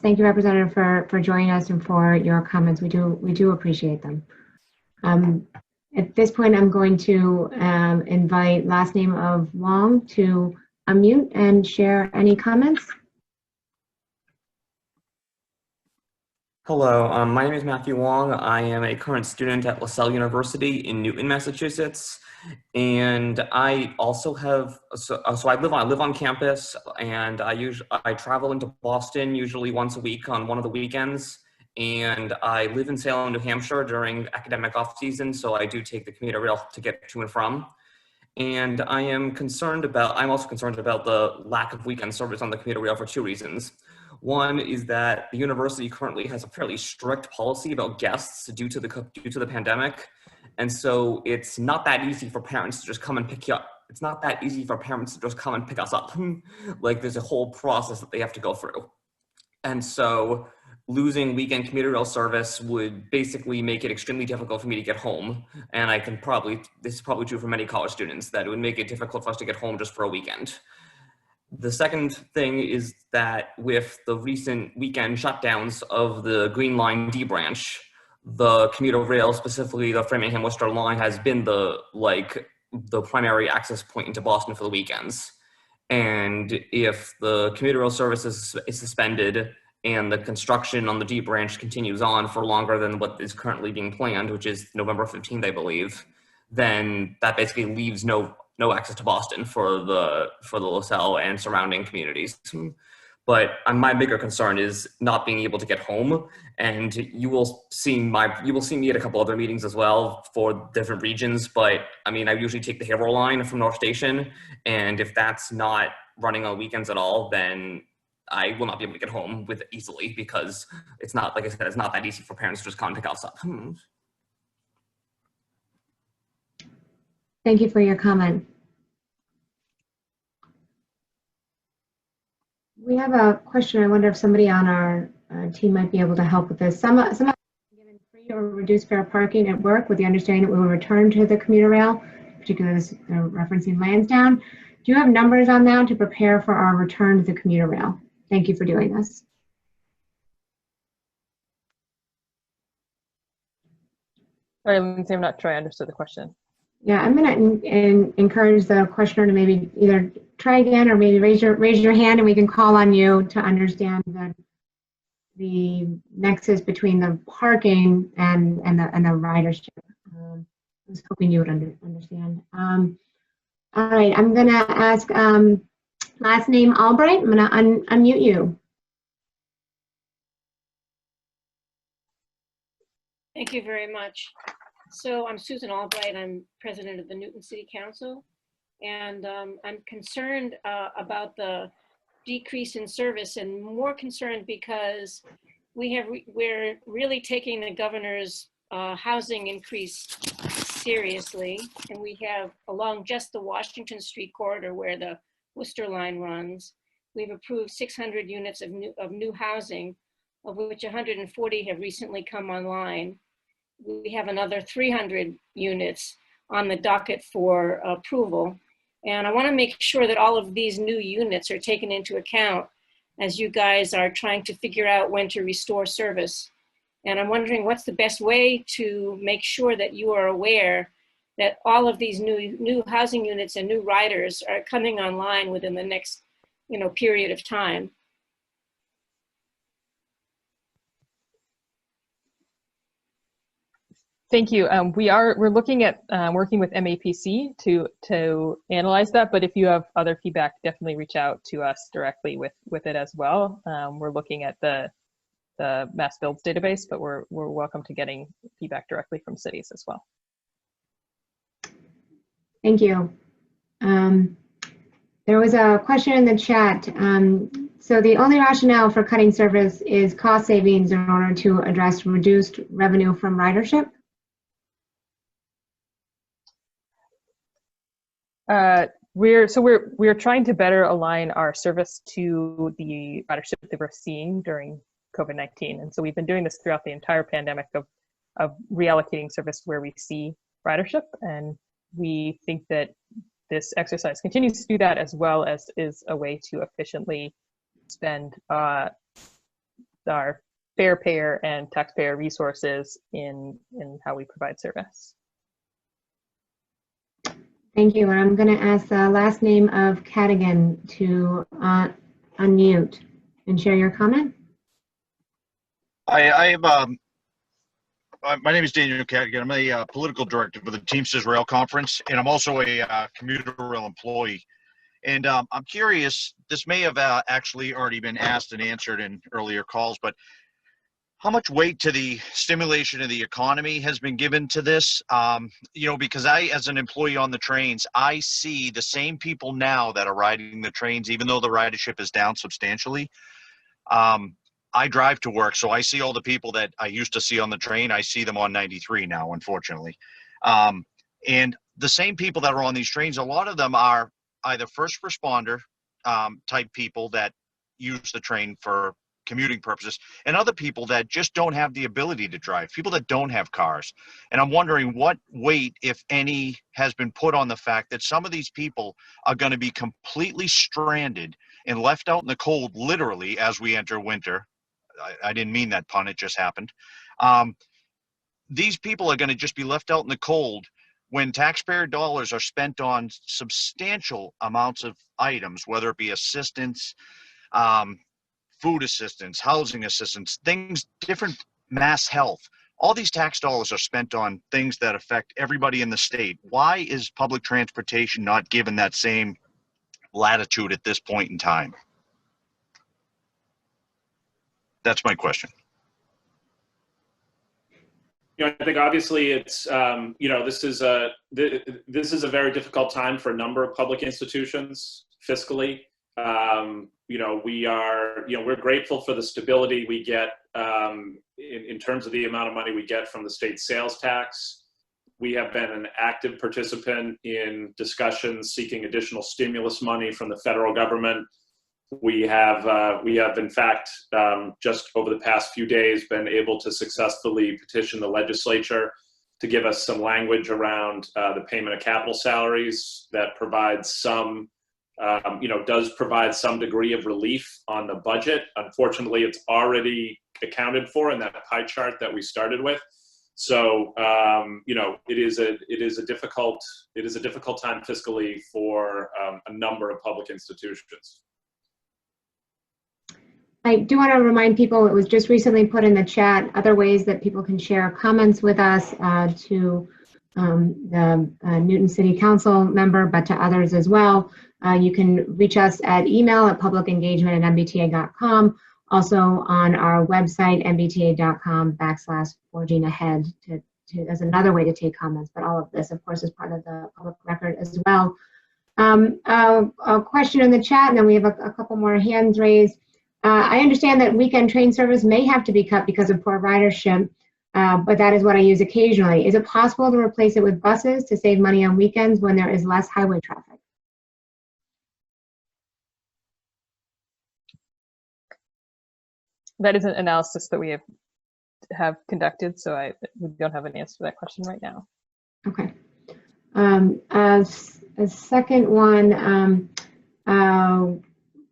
Thank you, Representative, for joining us and for your comments. We do appreciate them. At this point, I'm going to invite last name of Wong to unmute and share any comments. Hello, my name is Matthew Wong. I am a current student at LaSalle University in Newton, Massachusetts, and I also have I live on campus, and I travel into Boston usually once a week on one of the weekends, and I live in Salem, New Hampshire during academic off season, so I do take the commuter rail to get to and from. And I'm also concerned about the lack of weekend service on the commuter rail for two reasons. One is that the university currently has a fairly strict policy about guests due to the pandemic. And so it's not that easy for parents to just come and pick you up. It's not that easy for parents to just come and pick us up. Like there's a whole process that they have to go through. And so losing weekend commuter rail service would basically make it extremely difficult for me to get home. And this is probably true for many college students, that it would make it difficult for us to get home just for a weekend. The second thing is that with the recent weekend shutdowns of the Green Line D branch, the commuter rail, specifically the Framingham-Worcester line, has been the primary access point into Boston for the weekends. And if the commuter rail service is suspended and the construction on the D branch continues on for longer than what is currently being planned, which is November 15th, I believe, then that basically leaves no access to Boston for the LaSalle and surrounding communities. But my bigger concern is not being able to get home. And you will see me at a couple other meetings as well for different regions. But I mean, I usually take the Haverhill line from North Station. And if that's not running on weekends at all, then I will not be able to get home with it easily, because it's not, like I said, it's not that easy for parents to just come and pick us up. Thank you for your comment. We have a question. I wonder if somebody on our team might be able to help with this. Some have given free or reduced fare parking at work with the understanding that we will return to the commuter rail, particularly referencing Lansdowne. Do you have numbers on that to prepare for our return to the commuter rail? Thank you for doing this. Sorry, Lindsay, I'm not sure I understood the question. Yeah, I'm going to encourage the questioner to maybe either try again or maybe raise your hand, and we can call on you to understand the nexus between the parking and the ridership. I was hoping you would understand. All right, I'm going to ask Last name Albright, I'm going to unmute you. Thank you very much. So I'm Susan Albright. I'm president of the Newton City Council, and I'm concerned about the decrease in service, and more concerned because we're really taking the governor's housing increase seriously, and we have along just the Washington Street corridor where the Worcester line runs, we've approved 600 units of new housing, of which 140 have recently come online. We have another 300 units on the docket for approval. And I want to make sure that all of these new units are taken into account as you guys are trying to figure out when to restore service. And I'm wondering what's the best way to make sure that you are aware that all of these new housing units and new riders are coming online within the next, period of time. Thank you. We're looking at working with MAPC to analyze that, but if you have other feedback, definitely reach out to us directly with it as well. We're looking at the mass builds database, but we're welcome to getting feedback directly from cities as well. Thank you. There was a question in the chat. So the only rationale for cutting service is cost savings in order to address reduced revenue from ridership? We're trying to better align our service to the ridership that we're seeing during COVID-19, and so we've been doing this throughout the entire pandemic of reallocating service where we see ridership, and we think that this exercise continues to do that, as well as is a way to efficiently spend our fare payer and taxpayer resources in how we provide service. Thank you. And I'm going to ask the last name of Cadigan to unmute and share your comment. I have, my name is Daniel Cadigan. I'm a political director for the Teamsters Rail Conference, and I'm also a commuter rail employee. And I'm curious, this may have actually already been asked and answered in earlier calls, but how much weight to the stimulation of the economy has been given to this? Because I, as an employee on the trains, I see the same people now that are riding the trains, even though the ridership is down substantially. I drive to work, so I see all the people that I used to see on the train. I see them on 93 now, unfortunately. And the same people that are on these trains, a lot of them are either first responder type people that use the train for commuting purposes, and other people that just don't have the ability to drive, people that don't have cars. And I'm wondering what weight, if any, has been put on the fact that some of these people are going to be completely stranded and left out in the cold, literally, as we enter winter. I didn't mean that pun, it just happened. These people are going to just be left out in the cold when taxpayer dollars are spent on substantial amounts of items, whether it be assistance, food assistance, housing assistance, things, different mass health. All these tax dollars are spent on things that affect everybody in the state. Why is public transportation not given that same latitude at this point in time? That's my question. I think obviously it's, this is a very difficult time for a number of public institutions fiscally. We're grateful for the stability we get in terms of the amount of money we get from the state sales tax. We have been an active participant in discussions seeking additional stimulus money from the federal government. We have in fact, just over the past few days, been able to successfully petition the legislature to give us some language around the payment of capital salaries that provides some, does provide some degree of relief on the budget. Unfortunately, it's already accounted for in that pie chart that we started with. So, it is a difficult time fiscally for a number of public institutions. I do want to remind people, it was just recently put in the chat, other ways that people can share comments with us to the Newton City Council member, but to others as well. You can reach us at email at publicengagement@mbta.com. Also on our website, mbta.com/forgingahead as another way to take comments. But all of this, of course, is part of the public record as well. A question in the chat, and then we have a couple more hands raised. I understand that weekend train service may have to be cut because of poor ridership, but that is what I use occasionally. Is it possible to replace it with buses to save money on weekends when there is less highway traffic? That is an analysis that we have conducted, so we don't have an answer to that question right now. Okay. As a second one,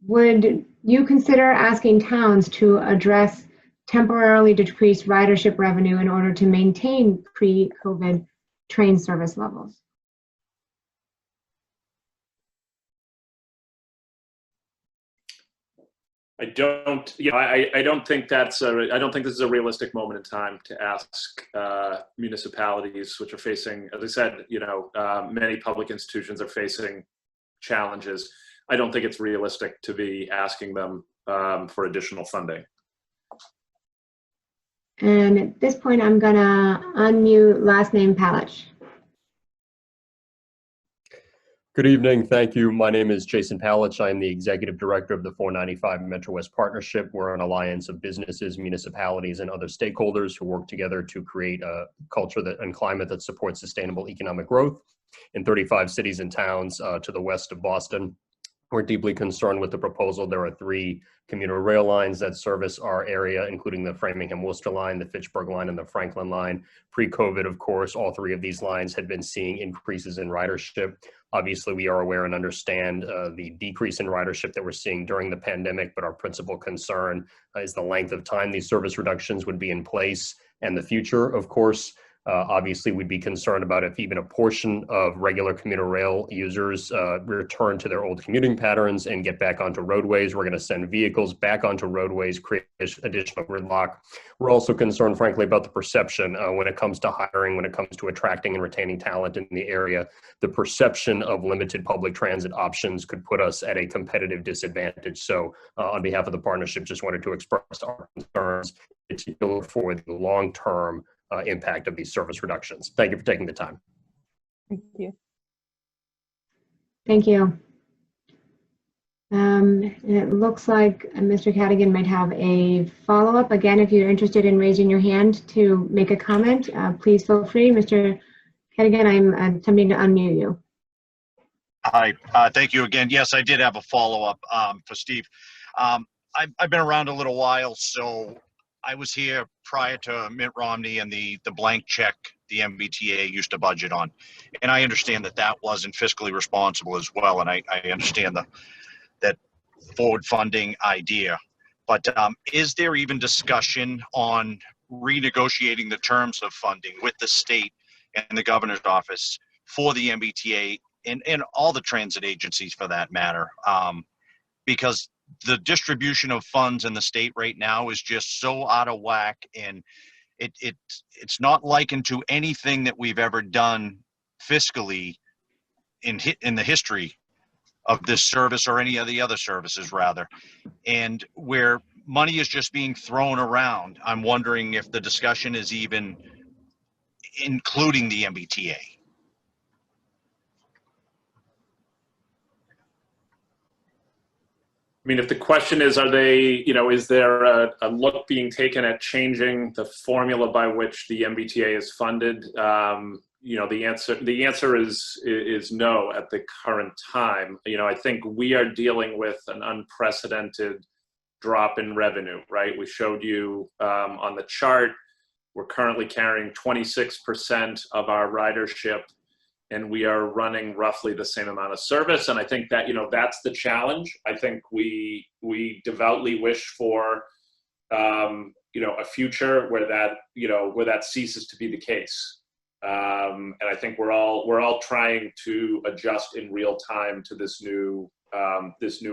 would you consider asking towns to address temporarily decreased ridership revenue in order to maintain pre-COVID train service levels? I don't think this is a realistic moment in time to ask municipalities, which are facing, as I said, many public institutions are facing challenges. I don't think it's realistic to be asking them for additional funding. And at this point, I'm gonna unmute last name Palich. Good evening. Thank you. My name is Jason Palich. I am the Executive Director of the 495 Metrowest Partnership. We're an alliance of businesses, municipalities, and other stakeholders who work together to create a culture and climate that supports sustainable economic growth in 35 cities and towns to the west of Boston. We're deeply concerned with the proposal. There are 3 commuter rail lines that service our area, including the Framingham-Worcester line, the Fitchburg line, and the Franklin line. Pre-COVID, of course, all 3 of these lines had been seeing increases in ridership. Obviously, we are aware and understand the decrease in ridership that we're seeing during the pandemic, but our principal concern is the length of time these service reductions would be in place and the future, of course. Obviously, we'd be concerned about if even a portion of regular commuter rail users return to their old commuting patterns and get back onto roadways. We're going to send vehicles back onto roadways, create additional gridlock. We're also concerned, frankly, about the perception when it comes to hiring, when it comes to attracting and retaining talent in the area. The perception of limited public transit options could put us at a competitive disadvantage. So on behalf of the partnership, just wanted to express our concerns, in particular for the long-term impact of these service reductions. Thank you for taking the time. Thank you. Thank you. It looks like Mr. Cadigan might have a follow-up. Again, if you're interested in raising your hand to make a comment, please feel free. Mr. Cadigan, I'm attempting to unmute you. Hi, thank you again. Yes, I did have a follow-up for Steve. I've been around a little while, so I was here prior to Mitt Romney and the blank check the MBTA used to budget on. And I understand that that wasn't fiscally responsible as well. And I understand that forward funding idea. But is there even discussion on renegotiating the terms of funding with the state and the governor's office for the MBTA and all the transit agencies for that matter? Because the distribution of funds in the state right now is just so out of whack, and it's not likened to anything that we've ever done fiscally in the history of this service or any of the other services rather. And where money is just being thrown around, I'm wondering if the discussion is even including the MBTA. I mean, if the question is, are they, is there a look being taken at changing the formula by which the MBTA is funded? The answer is no at the current time. I think we are dealing with an unprecedented drop in revenue, right? We showed you on the chart, we're currently carrying 26% of our ridership, and we are running roughly the same amount of service. And I think that, that's the challenge. I think we devoutly wish for, a future where that ceases to be the case. And I think we're all trying to adjust in real time to this new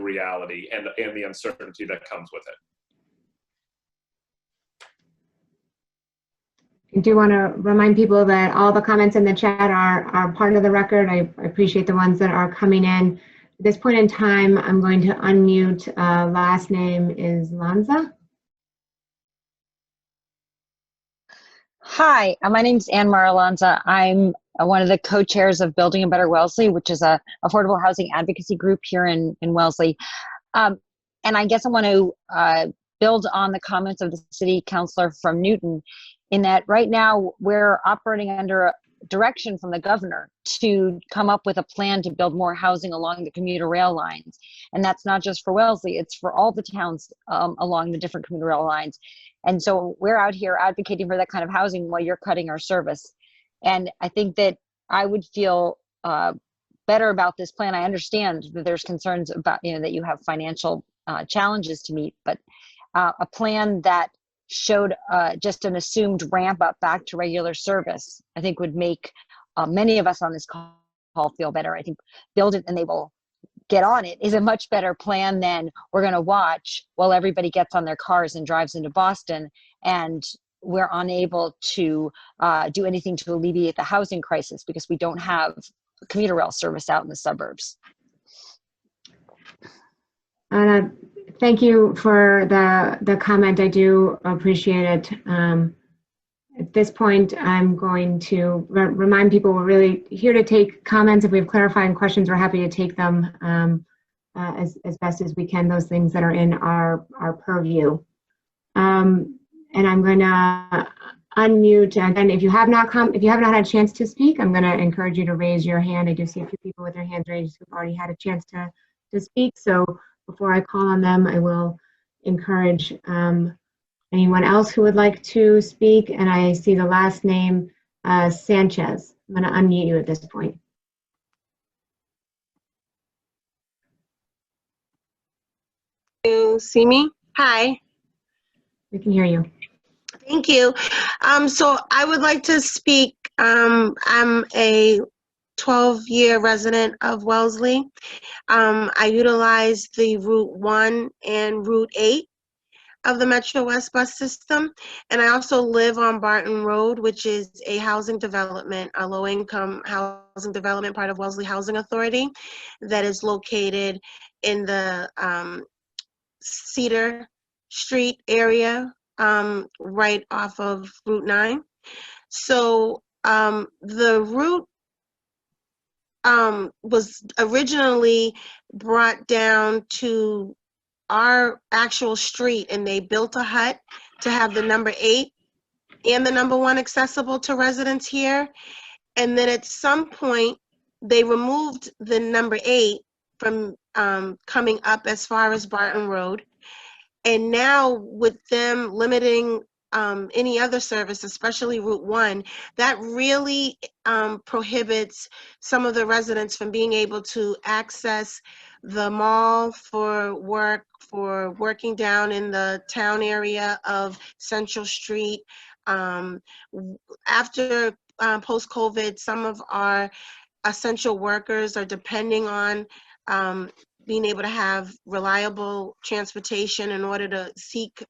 reality and the uncertainty that comes with it. I do want to remind people that all the comments in the chat are part of the record. I appreciate the ones that are coming in. At this point in time, I'm going to unmute. Last name is Lanza. Hi, my name is Ann Mara-Lanza. I'm one of the co-chairs of Building a Better Wellesley, which is a affordable housing advocacy group here in Wellesley. And I guess I want to build on the comments of the city councilor from Newton, in that right now we're operating under a direction from the governor to come up with a plan to build more housing along the commuter rail lines. And that's not just for Wellesley, it's for all the towns along the different commuter rail lines. And so we're out here advocating for that kind of housing while you're cutting our service. And I think that I would feel better about this plan. I understand that there's concerns about, that you have financial challenges to meet, but a plan that showed just an assumed ramp up back to regular service, I think would make many of us on this call feel better. I think build it and they will get on it is a much better plan than we're going to watch while everybody gets on their cars and drives into Boston, and we're unable to do anything to alleviate the housing crisis because we don't have commuter rail service out in the suburbs. Thank you for the comment. I do appreciate it. At this point, I'm going to remind people we're really here to take comments. If we have clarifying questions, we're happy to take them as best as we can, those things that are in our purview. And I'm going to unmute, and if you have not had a chance to speak, I'm going to encourage you to raise your hand. I do see a few people with their hands raised who've already had a chance to speak. So before I call on them, I will encourage anyone else who would like to speak. And I see the last name, Sanchez. I'm going to unmute you at this point. You see me? Hi. We can hear you. Thank you. So I would like to speak. I'm a 12-year resident of Wellesley. I utilize the Route 1 and Route 8 of the Metrowest bus system. And I also live on Barton Road, which is a housing development, a low-income housing development part of Wellesley Housing Authority that is located in the Cedar Street area, right off of Route 9. So the route was originally brought down to our actual street, and they built a hut to have the number 8 and the number 1 accessible to residents here. And then at some point, they removed the number 8 from coming up as far as Barton Road. And now with them limiting any other service, especially Route 1, that really prohibits some of the residents from being able to access the mall for work, for working down in the town area of Central Street. After post-COVID, some of our essential workers are depending on being able to have reliable transportation in order to seek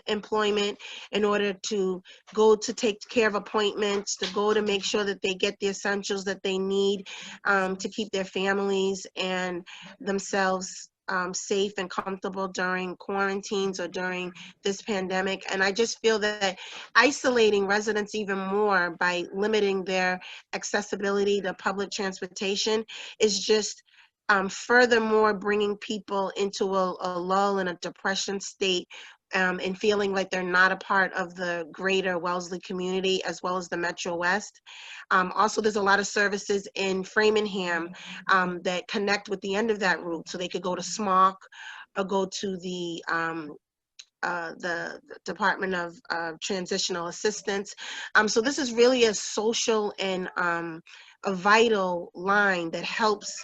employment, in order to go to take care of appointments, to go to make sure that they get the essentials that they need to keep their families and themselves safe and comfortable during quarantines or during this pandemic. And I just feel that isolating residents even more by limiting their accessibility to public transportation is just furthermore bringing people into a lull and a depression state, and feeling like they're not a part of the greater Wellesley community as well as the Metro West. Also, there's a lot of services in Framingham that connect with the end of that route, so they could go to SMOC or go to the Department of Transitional Assistance. So this is really a social and a vital line that helps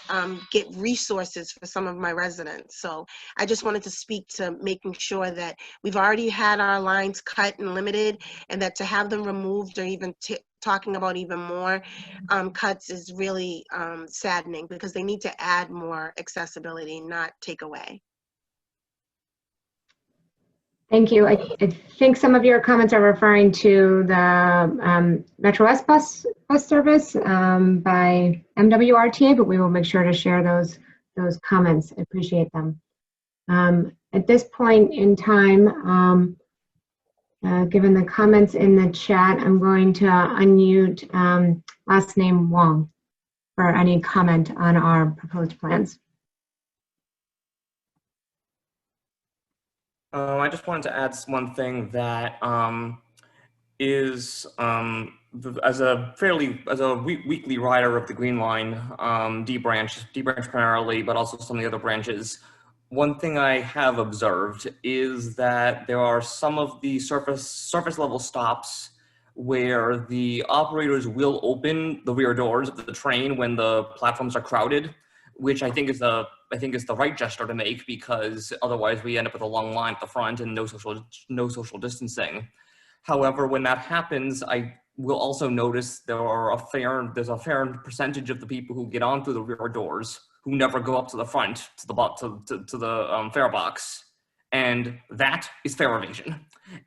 get resources for some of my residents. So I just wanted to speak to making sure that we've already had our lines cut and limited, and that to have them removed or even talking about even more cuts is really saddening, because they need to add more accessibility, not take away. Thank you. I think some of your comments are referring to the Metrowest bus service by MWRTA, but we will make sure to share those those comments. I appreciate them. At this point in time, given the comments in the chat, I'm going to unmute last name Wong for any comment on our proposed plans. I just wanted to add one thing that is as a weekly rider of the Green Line, D branch primarily, but also some of the other branches. One thing I have observed is that there are some of the surface level stops where the operators will open the rear doors of the train when the platforms are crowded, which I think is the right gesture to make, because otherwise we end up with a long line at the front and no social distancing. However, when that happens, I will also notice there's a fair percentage of the people who get on through the rear doors who never go up to the front to the fare box, and that is fare evasion.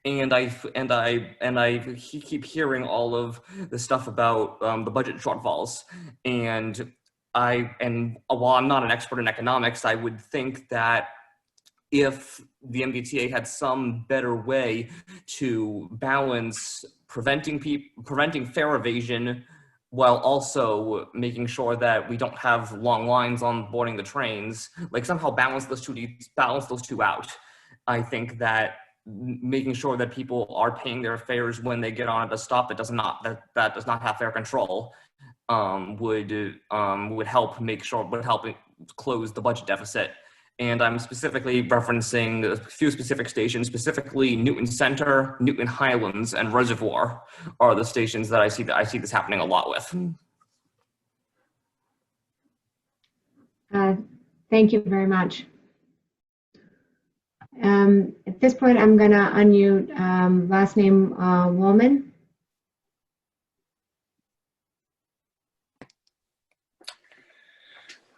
And I keep hearing all of the stuff about the budget shortfalls, and while I'm not an expert in economics, I would think that if the MBTA had some better way to balance preventing fare evasion while also making sure that we don't have long lines on boarding the trains, like somehow balance those two out. I think that making sure that people are paying their fares when they get on at a stop that does not have fare control would help close the budget deficit. And I'm specifically referencing a few specific stations, specifically Newton Center, Newton Highlands, and Reservoir are the stations that I see this happening a lot with. Thank you very much. At this point, I'm going to unmute last name Woolman.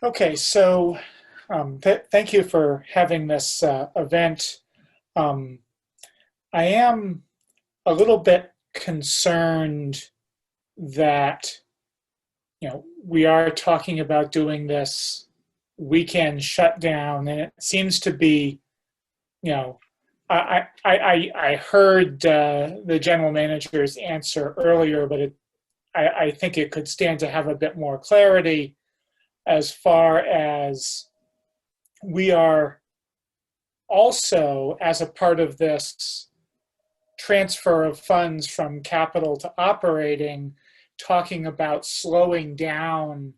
Okay, so thank you for having this event. I am a little bit concerned that, we are talking about doing this weekend shutdown, and it seems to be, I heard the general manager's answer earlier, but I think it could stand to have a bit more clarity as far as we are also, as a part of this transfer of funds from capital to operating, talking about slowing down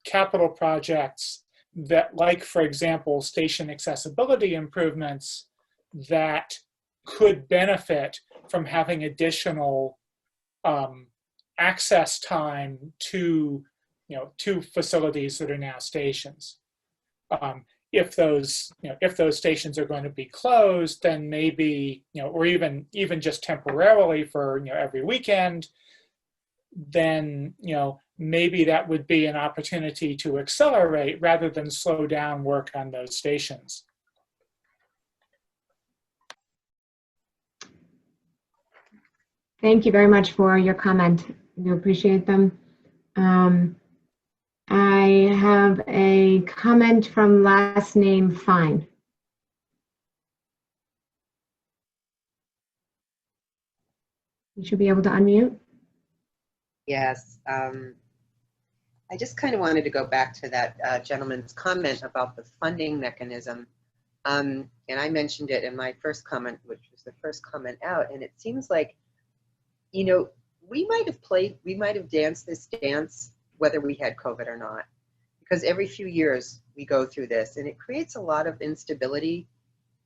capital projects that, like, for example, station accessibility improvements that could benefit from having additional access time to, to facilities that are now stations. If those stations are going to be closed, then maybe, or even just temporarily for, every weekend, then, maybe that would be an opportunity to accelerate rather than slow down work on those stations. Thank you very much for your comment. I do appreciate them. I have a comment from last name Fine. You should be able to unmute. Yes. I just kind of wanted to go back to that gentleman's comment about the funding mechanism. And I mentioned it in my first comment, which was the first comment out. And it seems like, we might have danced this dance whether we had COVID or not. Because every few years we go through this, and it creates a lot of instability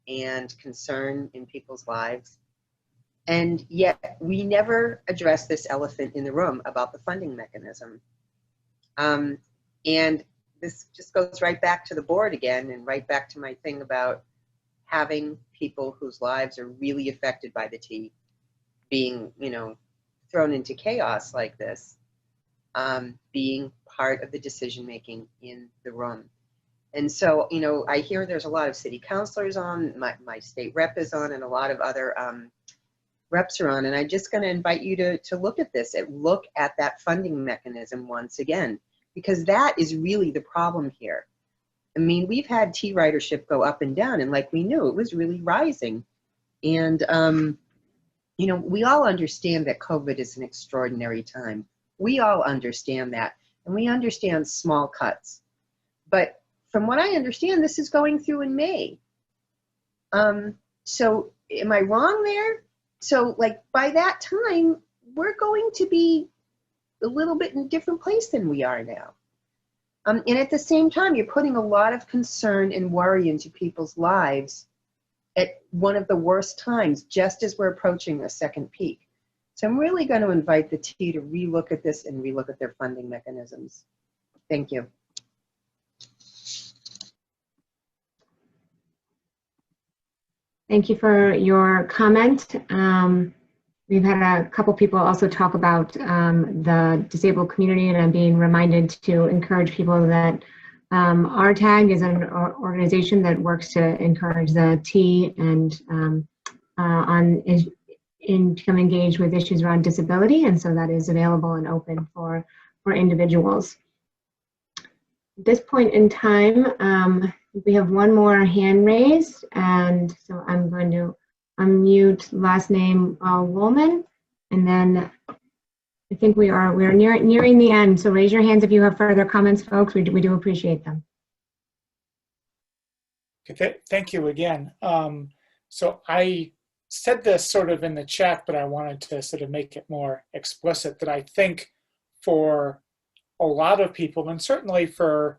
and concern in people's lives. And yet we never address this elephant in the room about the funding mechanism. And this just goes right back to the board again, and right back to my thing about having people whose lives are really affected by the T being, thrown into chaos like this, being part of the decision-making in the room. And so, I hear there's a lot of city councilors on, my state rep is on, and a lot of other reps are on, and I'm just gonna invite you to look at this, look at that funding mechanism once again, because that is really the problem here. I mean, we've had T ridership go up and down, and like we knew, it was really rising. And, you know, we all understand that COVID is an extraordinary time. We all understand that, and we understand small cuts. But from what I understand, this is going through in May. So am I wrong there? So like by that time, we're going to be a little bit in a different place than we are now. And at the same time, you're putting a lot of concern and worry into people's lives at one of the worst times, just as we're approaching a second peak. So I'm really going to invite the T to relook at this and relook at their funding mechanisms. Thank you. Thank you for your comment. We've had a couple people also talk about the disabled community, and I'm being reminded to encourage people that RTAG is an organization that works to encourage the T and in become engaged with issues around disability, and so that is available and open for individuals. At this point in time, we have one more hand raised, and so I'm going to unmute last name Woolman, and then I think we're nearing the end. So raise your hands if you have further comments, folks. We do appreciate them. Okay, thank you again. So I said this sort of in the chat, but I wanted to sort of make it more explicit that I think for a lot of people, and certainly for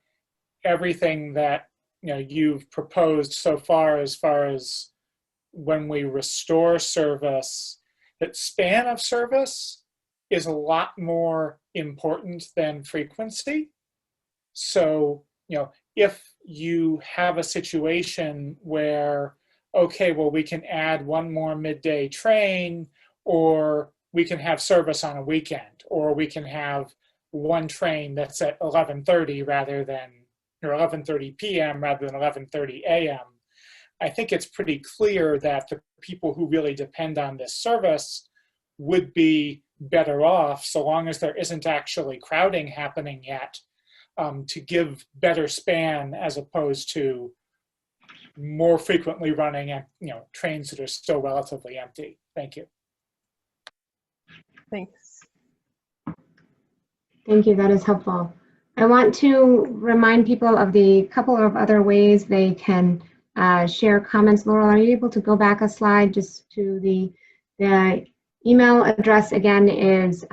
everything that you've proposed so far as when we restore service, that span of service is a lot more important than frequency. So, if you have a situation where, okay, well, we can add one more midday train, or we can have service on a weekend, or we can have one train that's at 11:30 rather than, or 11:30 p.m. rather than 11:30 a.m. I think it's pretty clear that the people who really depend on this service would be better off, so long as there isn't actually crowding happening yet, to give better span as opposed to more frequently running trains that are still relatively empty. Thank you. Thanks. Thank you, that is helpful. I want to remind people of the couple of other ways they can share comments. Laurel, are you able to go back a slide just to the email address again is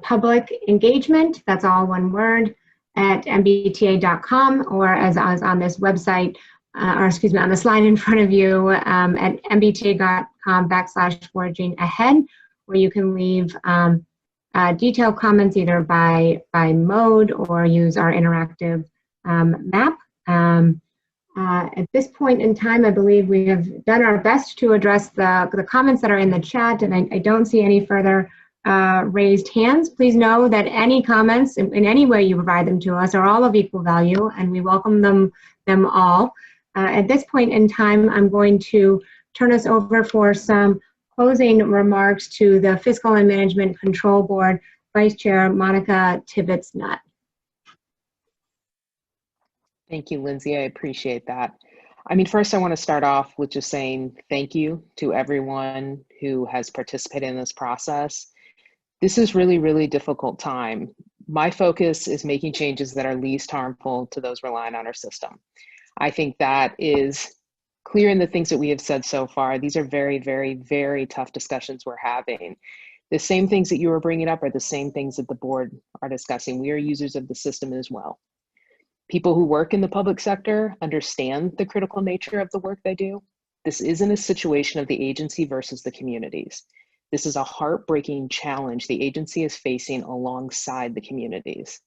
public engagement, that's all one word, at mbta.com, or as on this website, or excuse me, on the slide in front of you at mbta.com/forging ahead, where you can leave detailed comments either by mode or use our interactive map. At this point in time, I believe we have done our best to address the comments that are in the chat, and I don't see any further raised hands. Please know that any comments, in any way you provide them to us, are all of equal value, and we welcome them all. At this point in time, I'm going to turn us over for some closing remarks to the Fiscal and Management Control Board Vice Chair Monica Tibbetts-Nutt. Thank you, Lindsay. I appreciate that. I mean, first I want to start off with just saying thank you to everyone who has participated in this process. This is really, really difficult time. My focus is making changes that are least harmful to those relying on our system. I think that is clear in the things that we have said so far. These are very, very, very tough discussions we're having. The same things that you were bringing up are the same things that the board are discussing. We are users of the system as well. People who work in the public sector understand the critical nature of the work they do. This isn't a situation of the agency versus the communities. This is a heartbreaking challenge the agency is facing alongside the communities.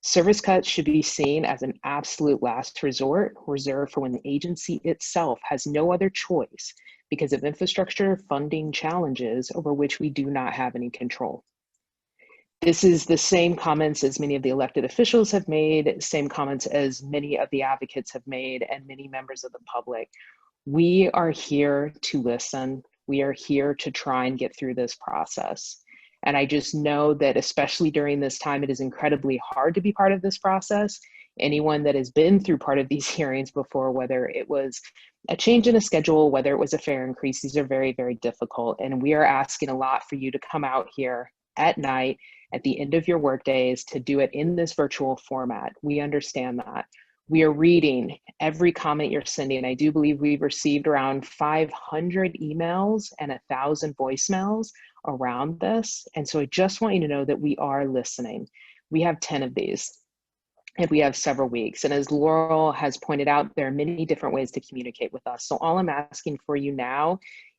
Service cuts should be seen as an absolute last resort, reserved for when the agency itself has no other choice because of infrastructure funding challenges over which we do not have any control. This is the same comments as many of the elected officials have made, same comments as many of the advocates have made, and many members of the public. We are here to listen. We are here to try and get through this process. And I just know that especially during this time, it is incredibly hard to be part of this process. Anyone that has been through part of these hearings before, whether it was a change in a schedule, whether it was a fare increase, these are very, very difficult. And we are asking a lot for you to come out here at night, at the end of your work days, to do it in this virtual format. We understand that. We are reading every comment you're sending. I do believe we've received around 500 emails and 1,000 voicemails around this. And so I just want you to know that we are listening. We have 10 of these, and we have several weeks. And as Laurel has pointed out, there are many different ways to communicate with us. So all I'm asking for you now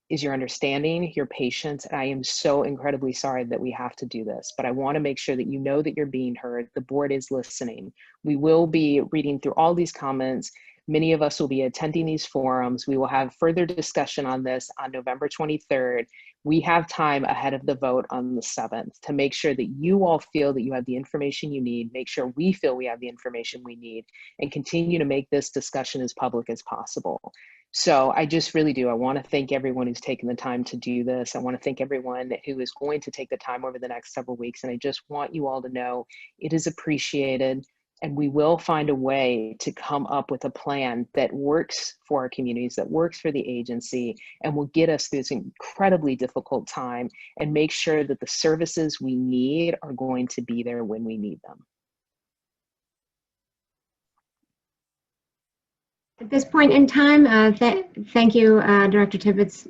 is your understanding, your patience. And I am so incredibly sorry that we have to do this, but I want to make sure that you know that you're being heard. The board is listening. We will be reading through all these comments. Many of us will be attending these forums. We will have further discussion on this on November 23rd. We have time ahead of the vote on the 7th to make sure that you all feel that you have the information you need, make sure we feel we have the information we need, and continue to make this discussion as public as possible. So I just really do. I want to thank everyone who's taken the time to do this. I want to thank everyone who is going to take the time over the next several weeks. And I just want you all to know it is appreciated. And we will find a way to come up with a plan that works for our communities, that works for the agency, and will get us through this incredibly difficult time and make sure that the services we need are going to be there when we need them. At this point in time, thank you, Director Tibbetts.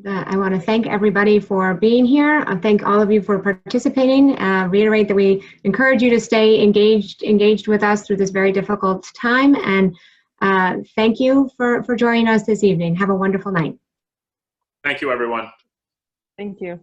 I want to thank everybody for being here. I thank all of you for participating. Reiterate that we encourage you to stay engaged with us through this very difficult time. And thank you for joining us this evening. Have a wonderful night. Thank you, everyone. Thank you.